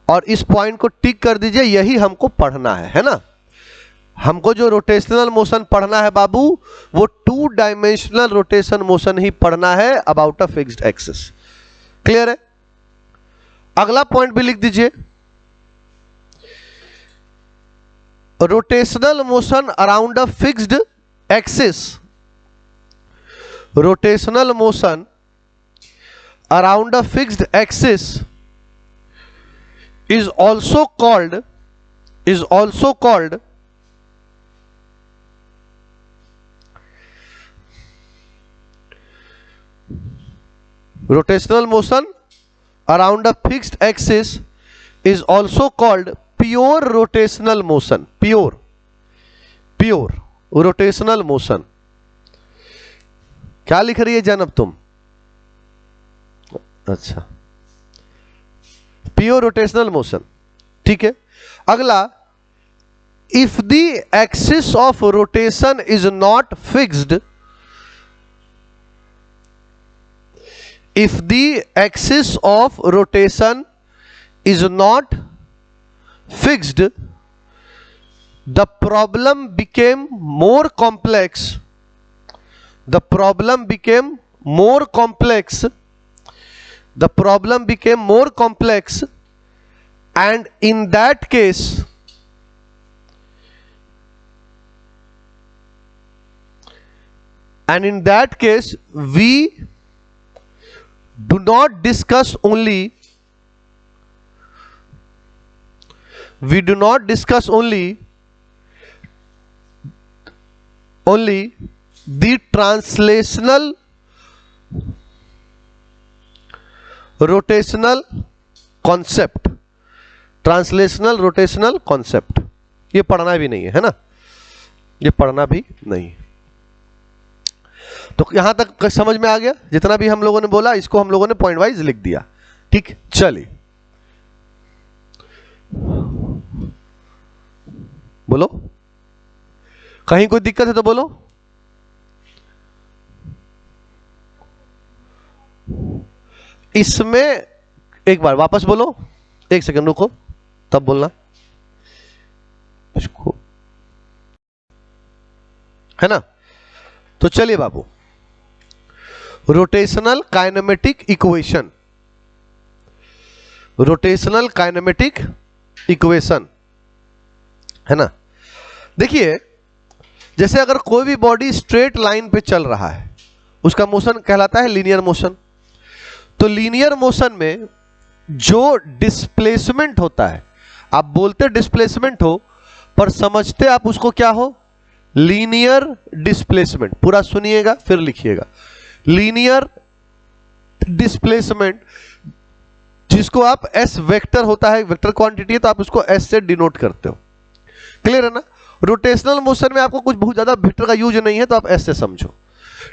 और इस point को टिक कर दीजिए, यही हमको पढ़ना है ना? हमको जो रोटेशनल मोशन पढ़ना है बाबू, वो टू डायमेंशनल रोटेशन मोशन ही पढ़ना है about a fixed axis. Clear है? अगला पॉइंट भी लिख दीजिए, rotational motion around a fixed axis, rotational motion around a fixed axis is also called rotational motion around a fixed axis is also called pure rotational motion, pure rotational motion। क्या लिख रही है जानब तुम? अच्छा, प्योर रोटेशनल मोशन, ठीक है। अगला, if the axis of rotation is not fixed, if the axis of rotation is not fixed, the problem became more complex, and in that case we do not discuss only the translational rotational concept, translational rotational concept, ये पढ़ना भी नहीं है ना, ये पढ़ना भी नहीं। तो यहां तक समझ में आ गया, जितना भी हम लोगों ने बोला इसको हम लोगों ने पॉइंट वाइज लिख दिया। ठीक, चलिए बोलो, कहीं कोई दिक्कत है तो बोलो। इसमें एक बार वापस बोलो, एक सेकंड रुको तब बोलना इसको, है ना। तो चलिए बाबू, rotational kinematic equation, rotational kinematic equation, है ना। देखिए, जैसे अगर कोई भी बॉडी स्ट्रेट लाइन पे चल रहा है उसका मोशन कहलाता है लीनियर मोशन। तो लीनियर मोशन में जो डिस्प्लेसमेंट होता है, आप बोलते डिस्प्लेसमेंट हो पर समझते आप उसको क्या हो, लीनियर डिस्प्लेसमेंट। पूरा सुनिएगा फिर लिखिएगा, लीनियर डिस्प्लेसमेंट, जिसको आप एस वेक्टर होता है, वेक्टर क्वांटिटी है तो आप उसको एस से डिनोट करते हो। क्लियर है ना। रोटेशनल मोशन में आपको कुछ बहुत ज्यादा वेक्टर का यूज नहीं है तो आप एस से समझो।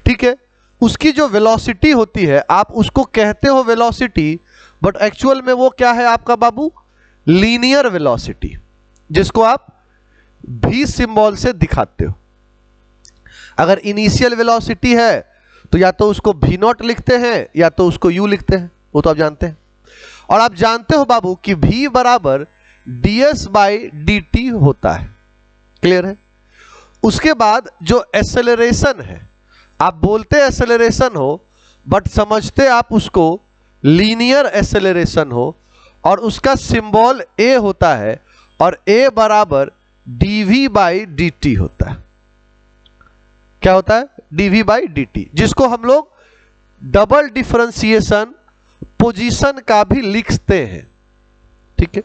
ठीक है, उसकी जो वेलोसिटी होती है आप उसको कहते हो वेलोसिटी, बट एक्चुअल में वो क्या है आपका बाबू, लीनियर वेलोसिटी, जिसको आप भी सिंबल से दिखाते हो। अगर इनिशियल वेलोसिटी है तो या तो उसको भी नॉट लिखते हैं या तो उसको यू लिखते हैं, वो तो आप जानते हैं। और आप जानते हो बाबू कि v बराबर ds बाई डी टी होता है। क्लियर है। उसके बाद जो एक्सेलरेशन है, आप बोलते एक्सेलरेशन हो बट समझते आप उसको लीनियर एक्सेलरेशन हो, और उसका सिंबल a होता है और a बराबर dv बाई डी टी होता है। क्या होता है, dv बाई डी टी, जिसको हम लोग डबल डिफरेंशिएशन पोजीशन का भी लिखते हैं। ठीक है,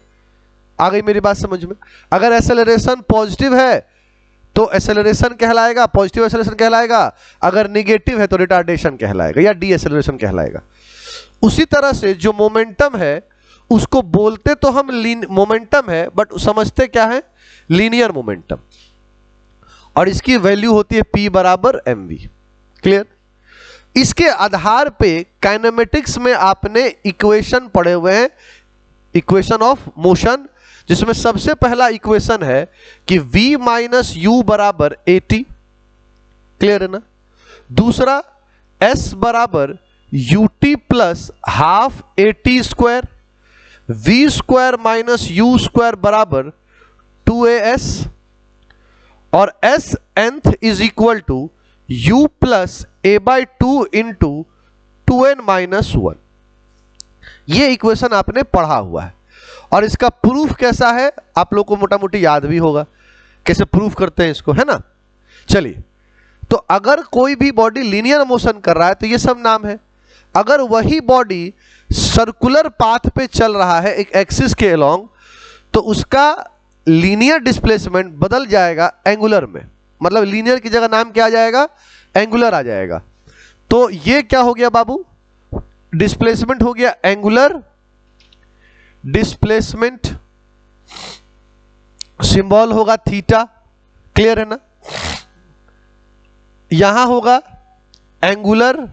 आ गई मेरी बात समझ में। अगर एक्सेलरेशन पॉजिटिव है तो एक्सेलरेशन कहलाएगा, पॉजिटिव एक्सेलरेशन कहलाएगा, अगर निगेटिव है तो रिटार्डेशन कहलाएगा या डी एक्सेलरेशन कहलाएगा। उसी तरह से जो मोमेंटम है उसको बोलते तो हम मोमेंटम है बट समझते क्या है, लीनियर मोमेंटम, और इसकी वैल्यू होती है P बराबर mv। क्लियर। इसके आधार पे काइनेमेटिक्स में आपने इक्वेशन पढ़े हुए हैं, इक्वेशन ऑफ मोशन, जिसमें सबसे पहला इक्वेशन है कि v माइनस यू बराबर at। क्लियर है ना। दूसरा s बराबर ut plus half at square, v square minus u square बराबर 2as, और s nth is equal to u plus a by 2 into 2n minus 1। ये इक्वेशन आपने पढ़ा हुआ है, और इसका प्रूफ कैसा है आप लोग को मोटा मोटी याद भी होगा, कैसे प्रूफ करते हैं इसको, है ना। चलिए, तो अगर कोई भी बॉडी लीनियर मोशन कर रहा है तो ये सब नाम है। अगर वही बॉडी सर्कुलर पाथ पे चल रहा है एक एक्सिस के अलोंग, तो उसका लीनियर डिस्प्लेसमेंट बदल जाएगा एंगुलर में, मतलब लीनियर की जगह नाम क्या आ जाएगा, एंगुलर आ जाएगा। तो ये क्या हो गया बाबू, डिस्प्लेसमेंट हो गया एंगुलर डिस्प्लेसमेंट, सिंबल होगा थीटा। क्लियर है ना। यहां होगा एंगुलर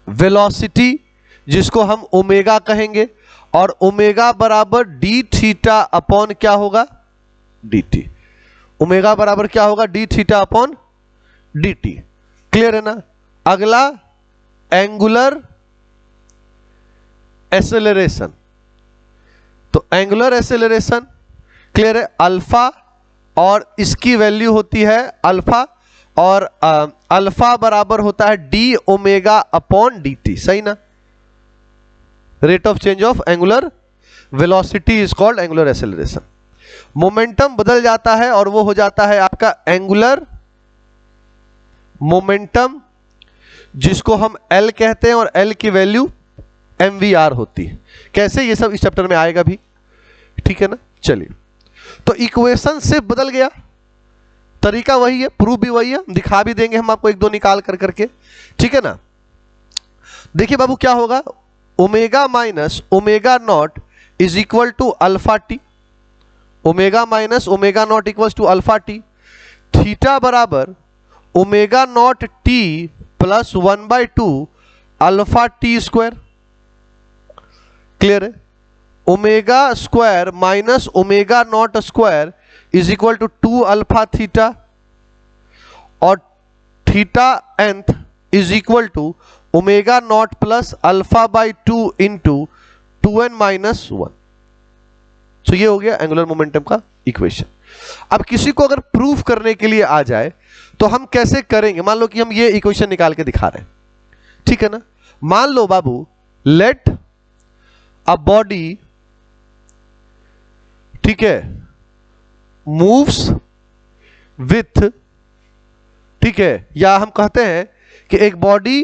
वेलोसिटी, जिसको हम ओमेगा कहेंगे, और ओमेगा बराबर डी थीटा अपॉन क्या होगा, डी टी। ओमेगा बराबर क्या होगा, d theta upon D t. Clear है ना। अगला एंगुलर एक्सेलरेशन, तो एंगुलर एक्सेलरेशन क्लियर है, अल्फा, और इसकी वैल्यू होती है अल्फा, और अल्फा बराबर होता है D omega upon D T. सही ना। Rate of change of angular velocity is called angular acceleration. Momentum बदल जाता है और वो हो जाता है आपका एंगुलर मोमेंटम, जिसको हम L कहते हैं, और L की वैल्यू mvr होती है। कैसे, ये सब इस चैप्टर में आएगा भी। ठीक है ना। चलिए, तो इक्वेशन से बदल गया, तरीका वही है, प्रूफ भी वही है, दिखा भी देंगे हम आपको एक दो निकाल कर करके। ठीक है ना। देखिए बाबू क्या होगा, omega minus omega not is equal to alpha T, omega minus omega not equal to alpha T, theta बराबर omega not T plus 1/2 alpha T square. Clear है? Omega square minus omega not square is equal to 2 alpha theta, और theta nth is equal to omega not plus alpha by 2 into 2n minus 1। So ये हो गया angular momentum का equation. अब किसी को अगर प्रूफ करने के लिए आ जाए तो हम कैसे करेंगे? मान लो कि हम ये इक्वेशन निकाल के दिखा रहे हैं, ठीक है ना। मान लो बाबू, लेट अ बॉडी, ठीक है, मूव्स विथ, ठीक है, या हम कहते हैं कि एक बॉडी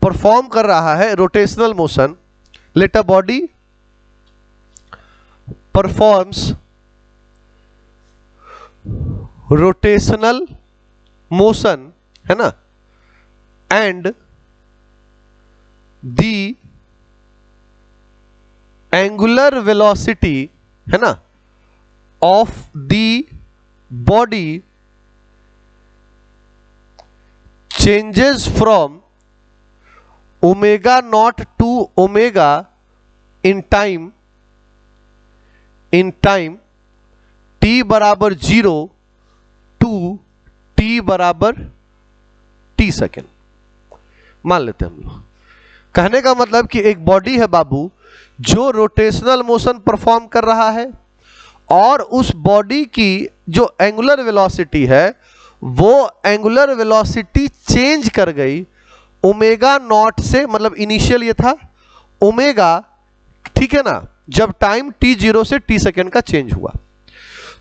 परफॉर्म कर रहा है rotational motion. Let a body performs rotational motion, है ना, एंड द एंगुलर वेलोसिटी, है ना, of the body changes from omega not to omega in time t बराबर 0 टू टी बराबर टी सेकेंड। मान लेते हैं हम लोग, कहने का मतलब कि एक बॉडी है बाबू जो रोटेशनल मोशन परफॉर्म कर रहा है, और उस बॉडी की जो एंगुलर वेलोसिटी है वो एंगुलर वेलोसिटी चेंज कर गई ओमेगा नॉट से, मतलब इनिशियल ये था ओमेगा, ठीक है ना, जब टाइम टी 0 से टी सेकेंड का चेंज हुआ।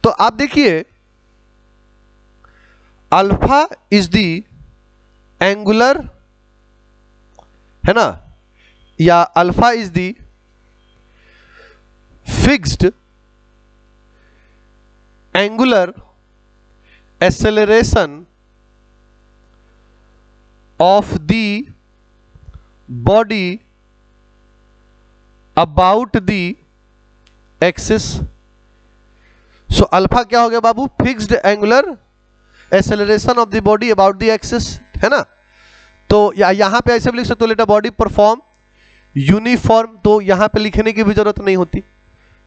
तो आप देखिए, अल्फा इज दी एंगुलर, है ना, या alpha is the fixed angular acceleration of the body about the axis। so alpha क्या हो गया बाबू? Fixed angular acceleration of the body about the axis, है ना। तो यहां पे ऐसे भी लिख सकते हो, let a body perform uniform, तो यहां पे लिखने की भी जरूरत नहीं होती।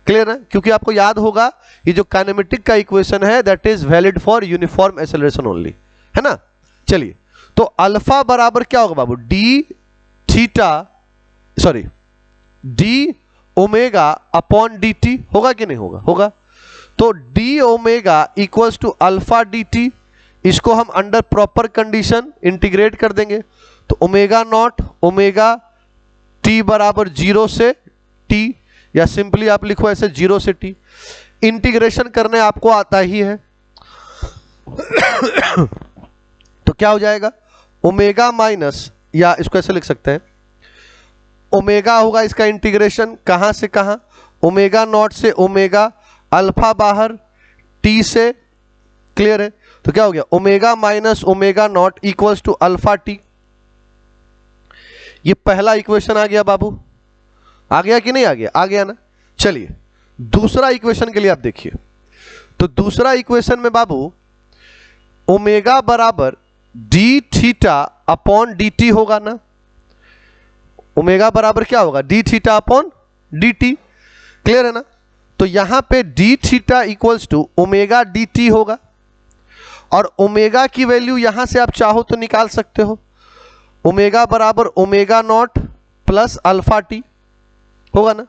क्लियर है? क्योंकि आपको याद होगा ये जो काइनेमेटिक का इक्वेशन है that is valid for uniform acceleration only, है ना। चलिए, तो अल्फा बराबर क्या होगा बाबू? D theta, sorry, D omega upon D T, होगा कि नहीं होगा? होगा। तो D omega equals to alpha D T, इसको हम अंडर प्रॉपर कंडीशन इंटीग्रेट कर देंगे, तो ओमेगा नॉट ओमेगा टी बराबर 0 से टी, या सिंपली आप लिखो ऐसे 0 से टी। इंटीग्रेशन करने आपको आता ही है तो क्या हो जाएगा? ओमेगा माइनस, या इसको ऐसे लिख सकते हैं, ओमेगा होगा इसका इंटीग्रेशन कहां से कहां? ओमेगा नॉट से ओमेगा, अल्फा बाहर, टी से। क्लियर है? तो क्या हो गया? Omega minus omega not equals to alpha t. ये पहला इक्वेशन आ गया बाबू, आ गया कि नहीं आ गया? आ गया ना। चलिए दूसरा इक्वेशन के लिए आप देखिए, तो दूसरा इक्वेशन में बाबू ओमेगा बराबर d theta upon D T होगा ना। ओमेगा बराबर क्या होगा? D theta upon D t. Clear है ना? तो यहां पे d theta equals to omega d T होगा, और ओमेगा की वैल्यू यहां से आप चाहो तो निकाल सकते हो। ओमेगा बराबर omega not plus alpha t होगा ना।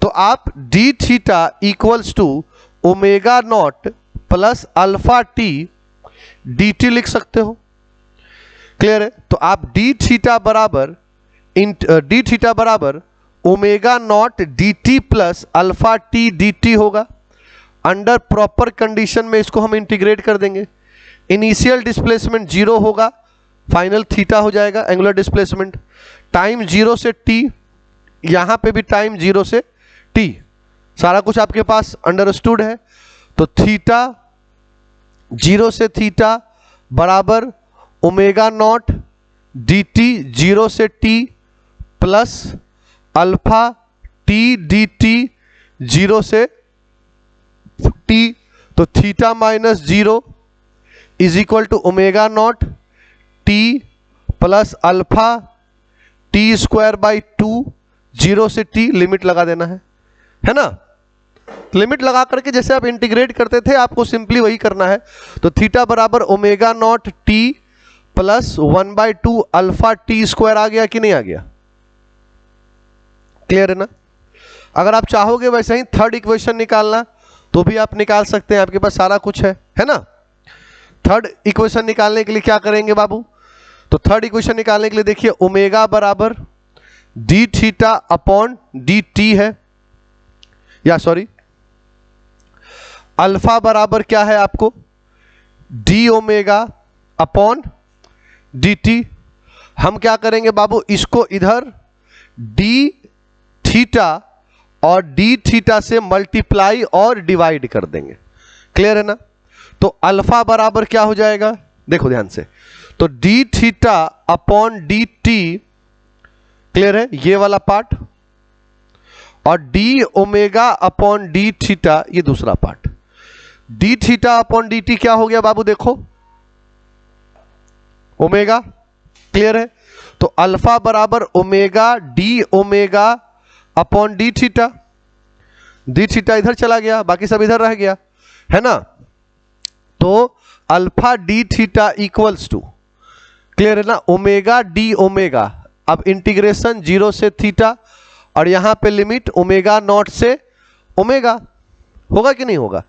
तो आप d theta equals to omega not plus alpha t d t लिख सकते हो। क्लियर है? तो आप डी थीटा बराबर omega not d t plus alpha t d T होगा। अंडर प्रॉपर कंडीशन में इसको हम इंटीग्रेट कर देंगे। इनिशियल डिस्प्लेसमेंट 0 होगा, फाइनल थीटा हो जाएगा एंगुलर डिस्प्लेसमेंट। टाइम 0 से टी, यहां पे भी टाइम 0 से टी, सारा कुछ आपके पास अंडरस्टूड है। तो थीटा 0 से थीटा बराबर ओमेगा नॉट डी टी 0 से t plus alpha t d t 0 से टी, तो theta minus 0 is equal to omega not T plus alpha T square by 2 0 से टी, लिमिट लगा देना है ना। लिमिट लगा करके जैसे आप इंटीग्रेट करते थे आपको सिंपली वही करना है। तो थीटा बराबर omega not T plus 1/2 alpha T square आ गया कि नहीं आ गया? क्लियर है ना। अगर आप चाहोगे वैसे ही थर्ड इक्वेशन निकालना तो भी आप निकाल सकते हैं, आपके पास सारा कुछ है ना। थर्ड इक्वेशन निकालने के लिए क्या करेंगे बाबू? तो थर्ड इक्वेशन निकालने के लिए देखिए ओमेगा बराबर d theta upon D T है, या सॉरी अल्फा बराबर क्या है आपको? D omega upon D T. हम क्या करेंगे बाबू, इसको इधर डी थीटा और डी थीटा से मल्टीप्लाई और डिवाइड कर देंगे। क्लियर है ना। तो अल्फा बराबर क्या हो जाएगा, देखो ध्यान से, तो D theta upon D t, clear है ये वाला पार्ट, और D omega upon D theta ये दूसरा part. D theta upon D T क्या हो गया बाबू, देखो ओमेगा, क्लियर है। तो अल्फा बराबर omega d omega upon D theta, D theta इधर चला गया, बाकी सब इधर रह गया, है ना। तो alpha d theta equals to, clear है ना, ओमेगा डी ओमेगा। अब इंटीग्रेशन 0 से थीटा और यहां पे लिमिट ओमेगा नॉट से ओमेगा, होगा कि नहीं होगा?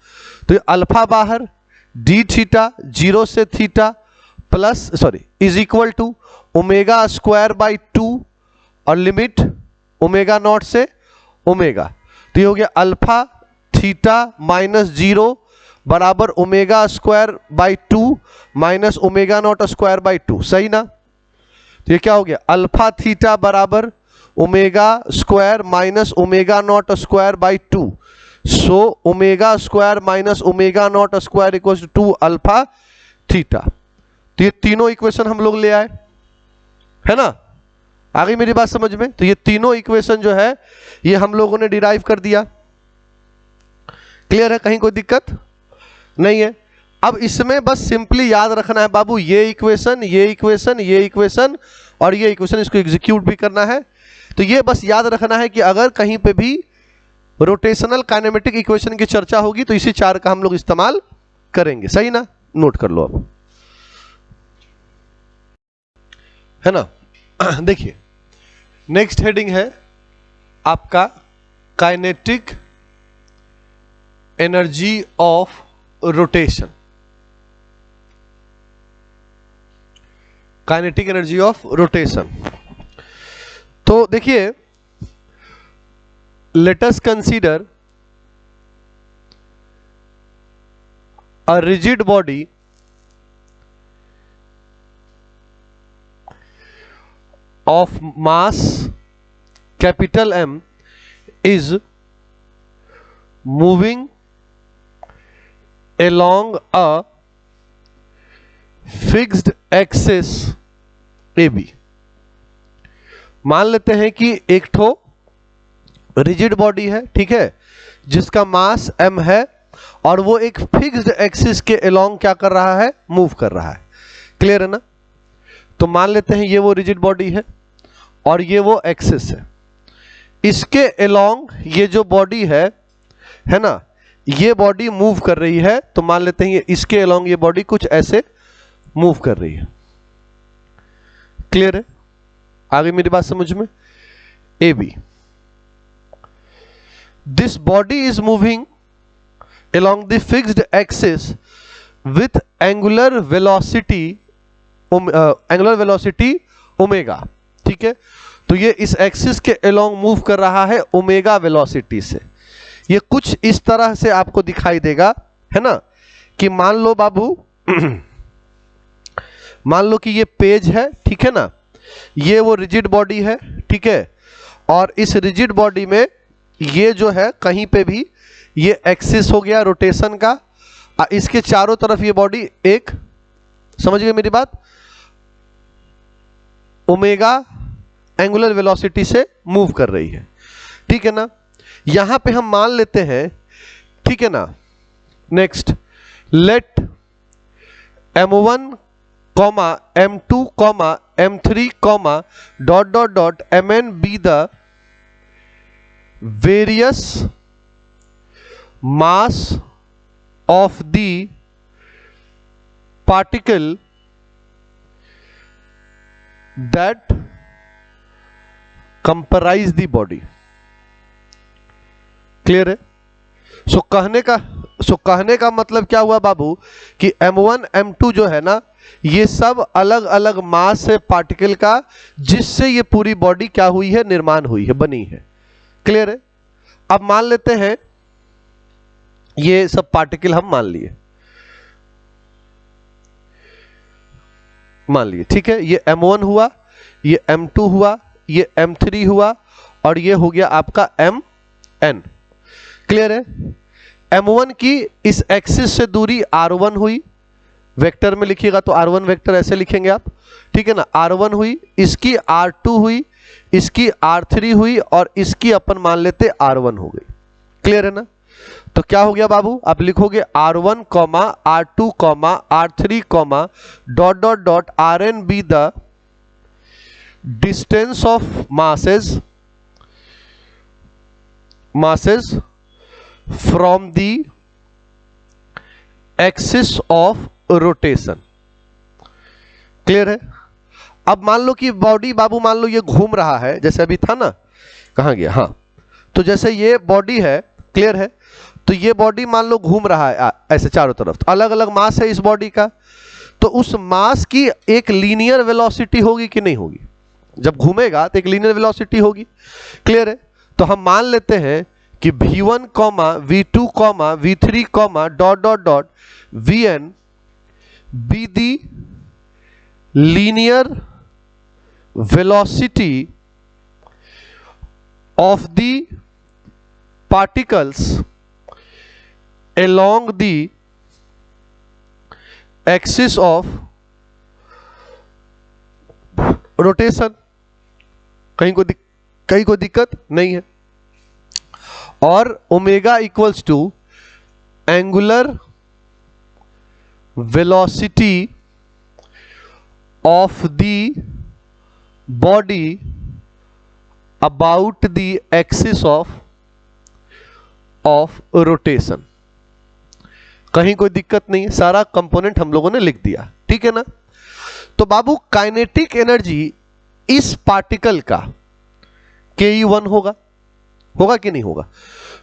तो ये अल्फा बाहर, डी थीटा 0 से theta plus sorry is equal to omega square by 2 और लिमिट ओमेगा नॉट से ओमेगा। तो ये हो गया अल्फा थीटा माइनस 0 बराबर omega square by 2 minus omega not square by 2, सही ना। तो ये क्या हो गया, अल्फा थीटा बराबर omega square minus omega not square by 2, so omega square minus omega not square equals to 2 alpha theta. तो ये तीनों इक्वेशन हम लोग ले आए, है ना। आ गई मेरी बात समझ में। तो ये तीनों इक्वेशन जो है ये हम लोगों ने डिराइव कर दिया। क्लियर है, कहीं कोई दिक्कत नहीं है। अब इसमें बस सिंपली याद रखना है बाबू, ये इक्वेशन ये इक्वेशन ये इक्वेशन और ये इक्वेशन, इसको एग्जीक्यूट भी करना है। तो ये बस याद रखना है कि अगर कहीं पे भी रोटेशनल काइनेमेटिक इक्वेशन की चर्चा होगी तो इसी 4 का हम लोग इस्तेमाल करेंगे, सही ना। नोट कर लो अब, है ना। देखिए नेक्स्ट हेडिंग है आपका kinetic energy of rotation, kinetic energy of rotation. तो देखिए let us consider a rigid body of mass capital M is moving along a fixed axis AB। मान लेते हैं कि एक ठो रिजिड बॉडी है, ठीक है, जिसका मास m है और वो एक फिक्स्ड एक्सिस के अलोंग क्या कर रहा है, मूव कर रहा है। क्लियर है ना। तो मान लेते हैं ये वो रिजिड बॉडी है और ये वो एक्सिस है, इसके अलोंग ये जो बॉडी है ना, ये बॉडी मूव कर रही है। तो मान लेते हैं ये इसके अलोंग ये बॉडी कुछ ऐसे मूव कर रही है। क्लियर है, आगे मेरी बात समझ में। A B, this body is moving along the fixed axis with angular velocity omega, ठीक है। तो ये इस एक्सिस के अलोंग मूव कर रहा है ओमेगा वेलोसिटी से। ये कुछ इस तरह से आपको दिखाई देगा, है ना, कि मान लो बाबू मान लो कि ये पेज है, ठीक है ना, ये वो रिजिड बॉडी है, ठीक है, और इस रिजिड बॉडी में ये जो है कहीं पे भी ये एक्सिस हो गया रोटेशन का, इसके चारों तरफ ये बॉडी एक, समझ गए मेरी बात, ओमेगा एंगुलर वेलोसिटी से मूव कर रही है, ठीक है ना। यहां पे हम मान लेते हैं, ठीक है ना। Next, let m1 comma m2 comma m3 comma dot dot dot mn be the various mass of the particle that comprise the body. Clear है? सो कहने का मतलब क्या हुआ बाबू कि m1 m2 जो है ना, ये सब अलग अलग मास है पार्टिकल का, जिससे ये पूरी बॉडी क्या हुई है, निर्माण हुई है, बनी है। क्लियर है? अब मान लेते हैं ये सब पार्टिकल हम मान लिए, ठीक है। ये m1 हुआ, ये m2 हुआ, ये m3 हुआ, और ये हो गया आपका mn। क्लियर है? m1 की इस एक्सिस से दूरी r1 हुई, वेक्टर में लिखिएगा तो r1 वेक्टर ऐसे लिखेंगे आप, ठीक है ना। r1 हुई, इसकी r2 हुई, इसकी r3 हुई, और इसकी अपन मान लेते r1 हो गई। क्लियर है ना? तो क्या हो गया बाबू, आप लिखोगे r1 comma r2 comma r3 comma dot dot dot rn be the distance of masses from the axis of rotation। Clear है? अब मान लो कि बॉडी बाबू, मान लो ये घूम रहा है, जैसे अभी था ना, कहां गया, हाँ, तो जैसे ये बॉडी है, क्लियर है, तो ये बॉडी मान लो घूम रहा है ऐसे चारों तरफ, तो अलग अलग मास है इस बॉडी का, तो उस मास की एक लीनियर वेलोसिटी होगी कि नहीं होगी? जब घूमेगा तो एक लीनियर वेलोसिटी होगी। क्लियर है? तो हम मान लेते हैं कि v1 comma v2 comma v3 comma dot dot dot vn be the linear velocity of the particles along the axis of rotation। कहीं को दिक्कत नहीं है। और omega equals to angular velocity of the body about the axis of rotation. कहीं कोई दिक्कत नहीं है, सारा कंपोनेंट हम लोगों ने लिख दिया, ठीक है ना। तो बाबू काइनेटिक एनर्जी इस पार्टिकल का Ke1 होगा कि नहीं होगा?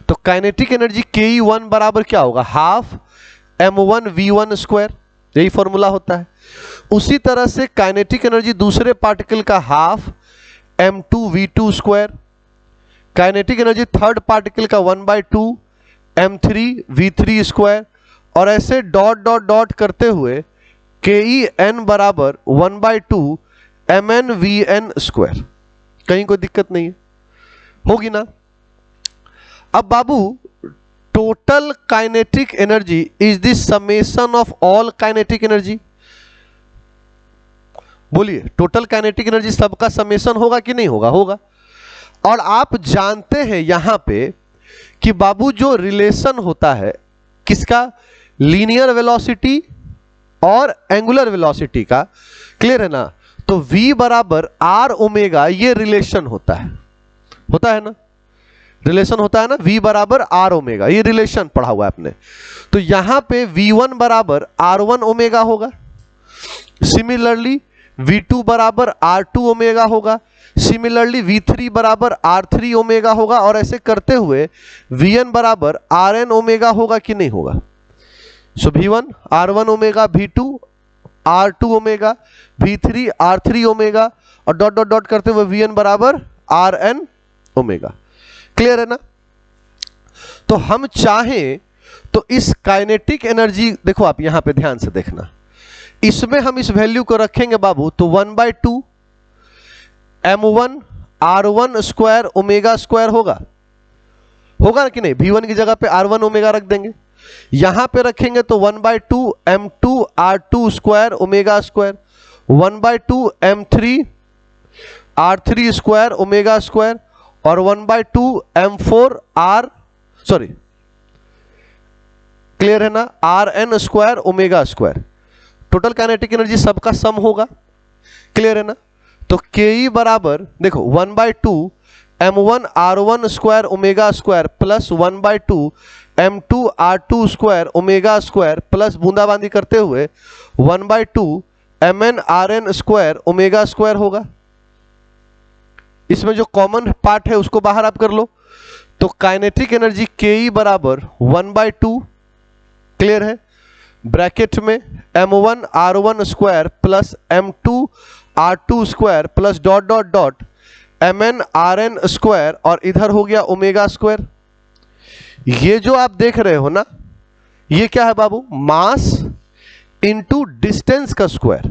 तो काइनेटिक एनर्जी Ke1 बराबर क्या होगा, हाफ m1 v1 स्क्वायर, यही फॉर्मूला होता है। उसी तरह से काइनेटिक एनर्जी दूसरे पार्टिकल का half m2 v2 square, kinetic energy third particle का 1/2 m3 v3 स्क्वायर, और ऐसे डॉट डॉट डॉट करते हुए Ke(n) बराबर 1/2 mn vn स्क्वायर। कहीं कोई दिक्कत नहीं है, होगी ना। अब बाबू total kinetic energy is the summation of all kinetic energy. बोलिए, टोटल काइनेटिक एनर्जी सबका समेशन होगा कि नहीं होगा? होगा। और आप जानते हैं यहां पे कि बाबू जो रिलेशन होता है किसका, लीनियर वेलोसिटी और एंगुलर वेलोसिटी का, क्लियर है ना। तो v बराबर r ओमेगा, ये रिलेशन होता है ना, रिलेशन होता है ना, v बराबर r ओमेगा, ये रिलेशन पढ़ा हुआ है आपने। तो यहां पे v1 बराबर r1 ओमेगा होगा, सिमिलरली v2 बराबर r2 ओमेगा होगा, सिमिलरली v3 बराबर r3 ओमेगा होगा, और ऐसे करते हुए vn बराबर rn ओमेगा होगा कि नहीं होगा? सो v1 r1 omega, v2 r2 omega, v3 r3 omega, और डॉट डॉट डॉट करते हुए vn बराबर rn ओमेगा। क्लियर है ना? तो हम चाहें तो इस काइनेटिक एनर्जी, देखो आप यहां पे ध्यान से देखना, इसमें हम इस वैल्यू को रखेंगे बाबू तो 1/2 m1 r1 square omega square होगा कि नहीं? v1 की जगह पे r1 ओमेगा रख देंगे, यहां पे रखेंगे तो 1/2 m2 r2 square omega square, 1/2 m3 r3 square omega square और 1/2 m4 r, सॉरी क्लियर है ना, rn square omega square. Total kinetic energy सबका सम होगा, क्लियर है ना। तो ke बराबर देखो 1/2 m1 r1 square omega square plus 1/2 m2 r2 square omega square plus बूंदाबांदी करते हुए 1/2 mn rn square omega square होगा। इसमें जो कॉमन पार्ट है उसको बाहर आप कर लो, तो काइनेटिक एनर्जी ke बराबर 1/2, क्लियर है, ब्रैकेट में m1 r1 square plus m2 r2 square plus dot dot dot mn rn square और इधर हो गया ओमेगा स्क्वायर। ये जो आप देख रहे हो ना, ये क्या है बाबू, मास इंटू डिस्टेंस का स्क्वायर,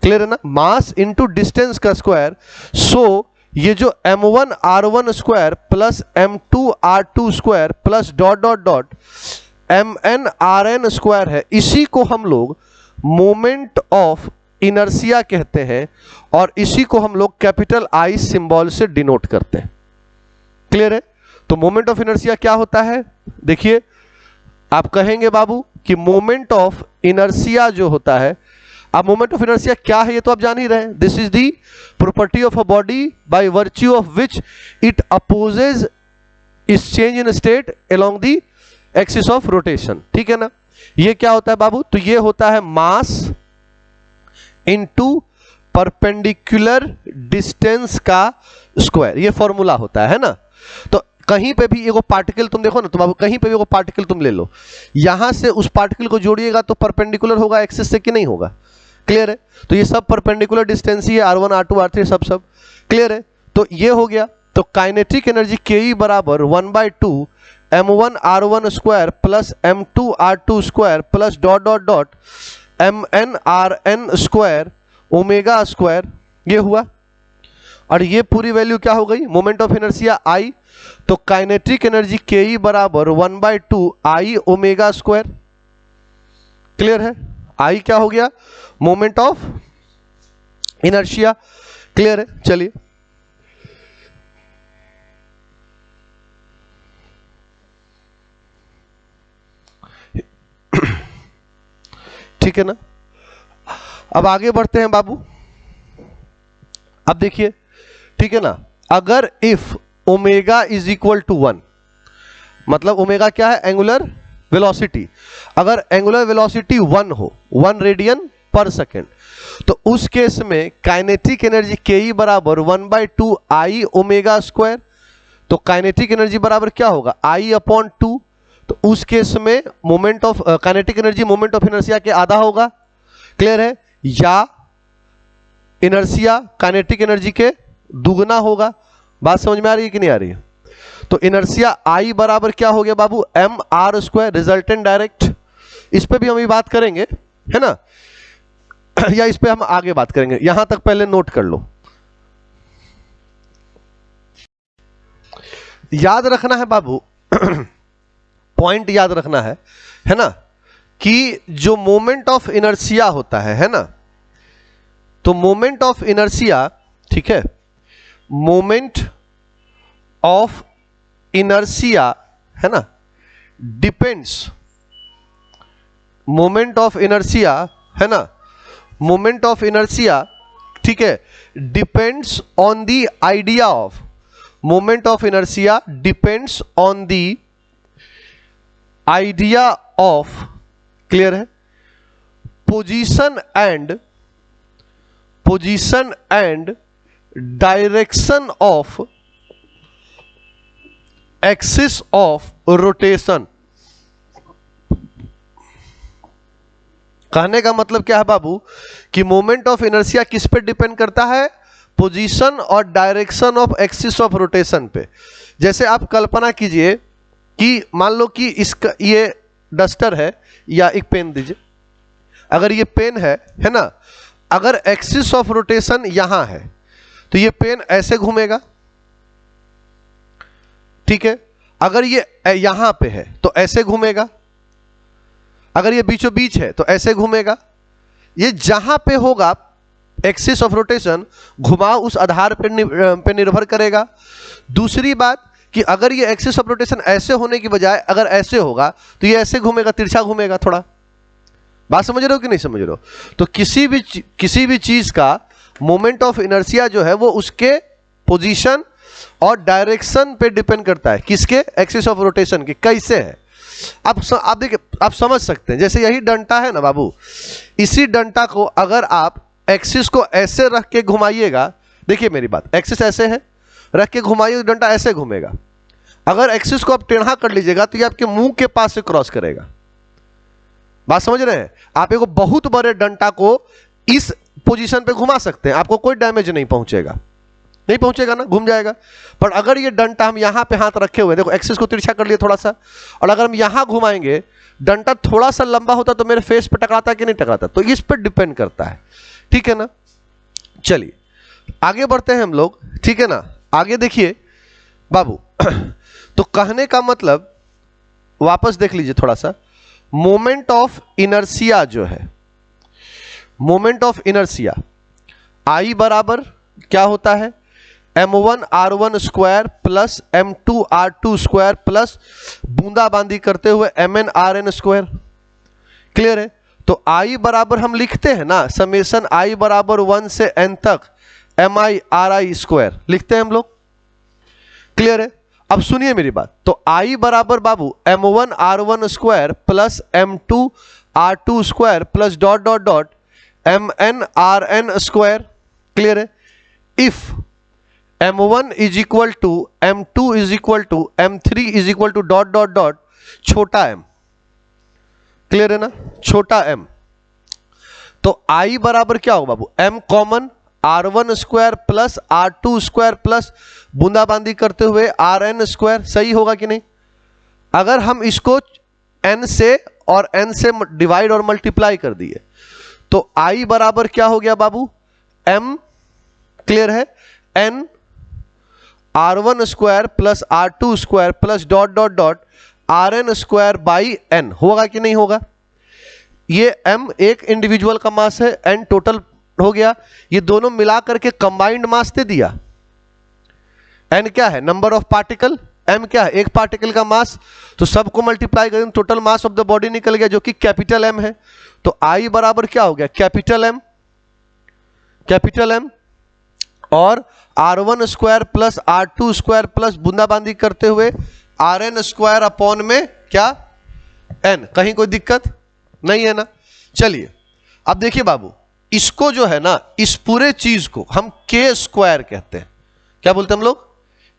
क्लियर है ना, मास इंटू डिस्टेंस का स्क्वायर। सो ये जो m1 r1 square plus m2 r2 square plus dot dot dot mn rn square है, इसी को हम लोग मोमेंट ऑफ इनर्शिया कहते हैं और इसी को हम लोग कैपिटल I सिंबल से डिनोट करते हैं, क्लियर है। तो मोमेंट ऑफ इनर्शिया क्या होता है, देखिए आप कहेंगे बाबू कि मोमेंट ऑफ इनर्शिया जो होता है, अब मोमेंट ऑफ इनर्शिया क्या है ये तो आप जान ही रहे हैं, this is the property of a body by virtue of which it opposes is change in state along the axis of rotation, ठीक है ना। ये क्या होता है बाबू, तो ये होता है मास इनटू परपेंडिकुलर डिस्टेंस का स्क्वायर, ये फॉर्मूला होता है ना। तो कहीं पे भी एगो पार्टिकल तुम देखो ना, तुम कहीं पे भी एगो पार्टिकल तुम ले लो, यहां से उस पार्टिकल को जोड़िएगा तो परपेंडिकुलर होगा एक्सिस से कि नहीं होगा, क्लियर है। तो ये सब परपेंडिकुलर डिस्टेंस ही है, r1 r2 r3 सब क्लियर है। तो ये हो गया, तो काइनेटिक एनर्जी ke बराबर 1/2 m1 r1 square plus m2 r2 square plus dot dot dot mn rn square omega square, ये हुआ। और ये पूरी वैल्यू क्या हो गई, मोमेंट ऑफ इनर्शिया I। तो काइनेटिक एनर्जी ke बराबर 1/2 I ओमेगा स्क्वायर, क्लियर है। I क्या हो गया, मोमेंट ऑफ इनर्शिया, क्लियर है। चलिए ठीक है ना, अब आगे बढ़ते हैं बाबू। अब देखिए, ठीक है ना, अगर if omega is equal to 1, मतलब ओमेगा क्या है, एंगुलर वेलोसिटी, अगर एंगुलर वेलोसिटी 1 हो, 1 रेडियन पर सेकेंड, तो उस केस में काइनेटिक एनर्जी ke बराबर 1/2 I ओमेगा स्क्वायर। तो काइनेटिक एनर्जी बराबर क्या होगा, I/2। तो उस केस में moment of kinetic energy moment of inertia के आधा होगा, क्लियर है, या इनर्शिया काइनेटिक एनर्जी के दुगना होगा। बात समझ में आ रही है कि नहीं आ रही है। तो इनर्शिया I बराबर क्या हो गया बाबू, mr स्क्वायर, रिजल्टेंट डायरेक्ट। इस पे भी हम ये बात करेंगे, है ना, या इस पे हम आगे बात करेंगे, यहां तक पहले नोट कर लो। याद रखना है बाबू पॉइंट याद रखना है ना, कि जो मोमेंट ऑफ इनर्शिया होता है ना, तो मोमेंट ऑफ इनर्शिया, ठीक है, मोमेंट ऑफ इनर्शिया है ना, डिपेंड्स, मोमेंट ऑफ इनर्शिया है ना, मोमेंट ऑफ इनर्शिया, ठीक है, depends on the idea of, moment of inertia depends on the idea of, clear है, position and direction of axis of rotation. कहने का मतलब क्या है बाबू, कि मोमेंट ऑफ इनर्शिया किस पे डिपेंड करता है, पोजीशन और direction of axis of rotation पे। जैसे आप कल्पना कीजिए कि मान लो कि इसका ये डस्टर है, या एक पेन दीजिए, अगर ये पेन है ना, अगर एक्सिस ऑफ रोटेशन यहां है तो ये पेन ऐसे घूमेगा, ठीक है, अगर ये यहां पे है तो ऐसे घूमेगा, अगर ये बीचों बीच है तो ऐसे घूमेगा। ये जहां पे होगा एक्सिस ऑफ रोटेशन घुमाव उस आधार पे निर्भर करेगा। दूसरी बात कि अगर ये एक्सिस ऑफ रोटेशन ऐसे होने की बजाय अगर ऐसे होगा तो ये ऐसे घूमेगा, तिरछा घूमेगा थोड़ा। बात समझ रहे हो कि नहीं समझ रहे हो? तो किसी भी चीज का मोमेंट ऑफ इनर्शिया जो है वो उसके पोजीशन और डायरेक्शन पे डिपेंड करता है। किसके? एक्सिस ऑफ रोटेशन के। कैसे है आप देखिए, आप समझ सकते हैं। जैसे यही डंटा है ना बाबू, इसी डंटा को अगर आप एक्सिस को ऐसे रख के घुमाइएगा, देखिए मेरी बात, एक्सिस ऐसे है, रख के घुमाइए डंटा ऐसे घूमेगा। अगर एक्सिस को आप टेढ़ा कर लीजिएगा तो ये आपके मुंह के पास से क्रॉस करेगा। बात समझ रहे हैं? आप एक बहुत बड़े डंटा को इस पोजीशन पे घुमा सकते हैं, आपको कोई डैमेज नहीं पहुंचेगा ना, घूम जाएगा। पर अगर ये डंटा हम यहां पे हाथ रखे हुए, देखो एक्सिस को तिरछा कर लिए थोड़ा सा, और अगर हम यहां घुमाएंगे, डंटा थोड़ा सा लंबा होता तो मेरे फेस पे टकराता कि नहीं टकराता? तो इस पर डिपेंड करता है, ठीक है ना। चलिए आगे बढ़ते हैं हम लोग, ठीक है ना। आगे देखिए बाबू, तो कहने का मतलब वापस देख लीजिए थोड़ा सा, मोमेंट ऑफ इनर्शिया जो है, मोमेंट ऑफ इनर्शिया आई बराबर क्या होता है? m1 r1 square plus m2 r2 square plus बूंदाबांदी करते हुए mn rn स्क्वायर। क्लियर है? तो I बराबर हम लिखते हैं ना, समेशन I बराबर 1 से n तक mi ri स्क्वायर लिखते हैं हम लोग। क्लियर है? अब सुनिए मेरी बात, तो I बराबर बाबू m1 r1 square plus m2 r2 square plus dot dot dot mn rn square. Clear है? If m1 is equal to m2 is equal to m3 is equal to dot dot dot छोटा m। Clear है ना? छोटा m। तो I बराबर क्या होगा बाबू? m common r1 square plus r2 square plus बूंदाबांदी करते हुए rn स्क्वायर। सही होगा कि नहीं? अगर हम इसको n से और n से डिवाइड और मल्टीप्लाई कर दिए तो I बराबर क्या हो गया बाबू? m, क्लियर है, n r1 square plus r2 square plus dot dot dot rn square by n। होगा कि नहीं होगा? ये m एक इंडिविजुअल का मास है, n टोटल हो गया, ये दोनों मिला करके कंबाइंड मास दे दिया। n क्या है? नंबर ऑफ पार्टिकल, m क्या है? एक पार्टिकल का मास। तो सबको मल्टीप्लाई करें, total mass of the body निकल गया जो कि कैपिटल M है। तो I बराबर क्या हो गया? कैपिटल M और r1 square plus r2 square plus बूंदाबांदी करते हुए rn स्क्वायर अपॉन में क्या? n। कहीं कोई दिक्कत नहीं है ना? चलिए अब देखिए बाबू, इसको जो है ना, इस पूरे चीज को हम k स्क्वायर कहते हैं। क्या बोलते हैं हम लोग?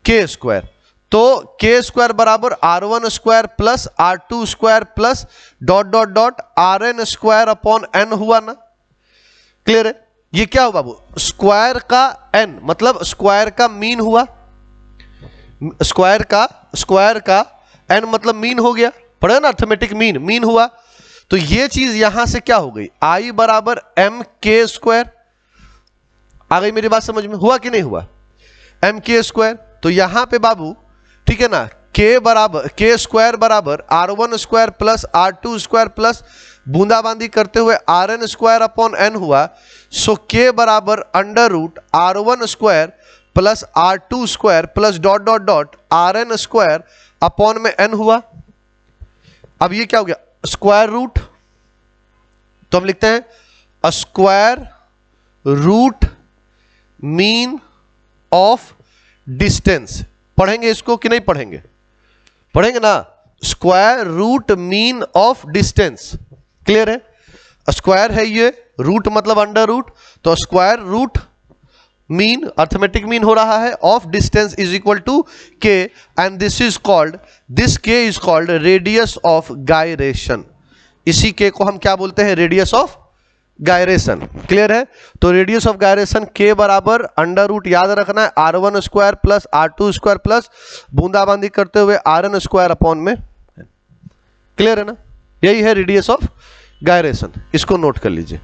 k square. तो k स्क्वायर बराबर r1 square plus r2 square plus dot dot dot rn square upon n हुआ ना? क्लियर है? ये क्या हुआ बाबू? स्क्वायर का n मतलब स्क्वायर का मीन हुआ, स्क्वायर का n मतलब मीन हो गया। पढ़े ना अर्थमेटिक मीन हुआ। तो ये चीज यहां से क्या हो गई? I बराबर m k स्क्वायर। आ गई मेरी बात समझ में? हुआ कि नहीं हुआ? m k square. तो यहां पे बाबू, ठीक है ना, k स्क्वायर बराबर r1 square plus r2 square plus बूंदाबांदी करते हुए rn स्क्वायर अपॉन n हुआ। सो k बराबर under root r1 square plus r2 square plus dot dot dot rn square upon में n हुआ। अब ये क्या हो गया? Square root. तो हम लिखते हैं square root mean of distance. पढ़ेंगे इसको कि नहीं पढ़ेंगे? पढ़ेंगे ना। Square root mean of distance. Clear है? स्क्वायर है ये, रूट मतलब अंडर रूट, तो square root mean, arithmetic mean हो रहा है, of distance is equal to k and this k is called radius of gyration. इसी k को हम क्या बोलते हैं? Radius of gyration. क्लियर है? तो रेडियस ऑफ गायरेशन k बराबर अंडर रूट, याद रखना है, r1 square plus r2 square plus बूंदाबांदी करते हुए rn स्क्वायर अपॉन में। क्लियर है ना? यही है रेडियस ऑफ गायरेशन। इसको नोट कर लीजिए।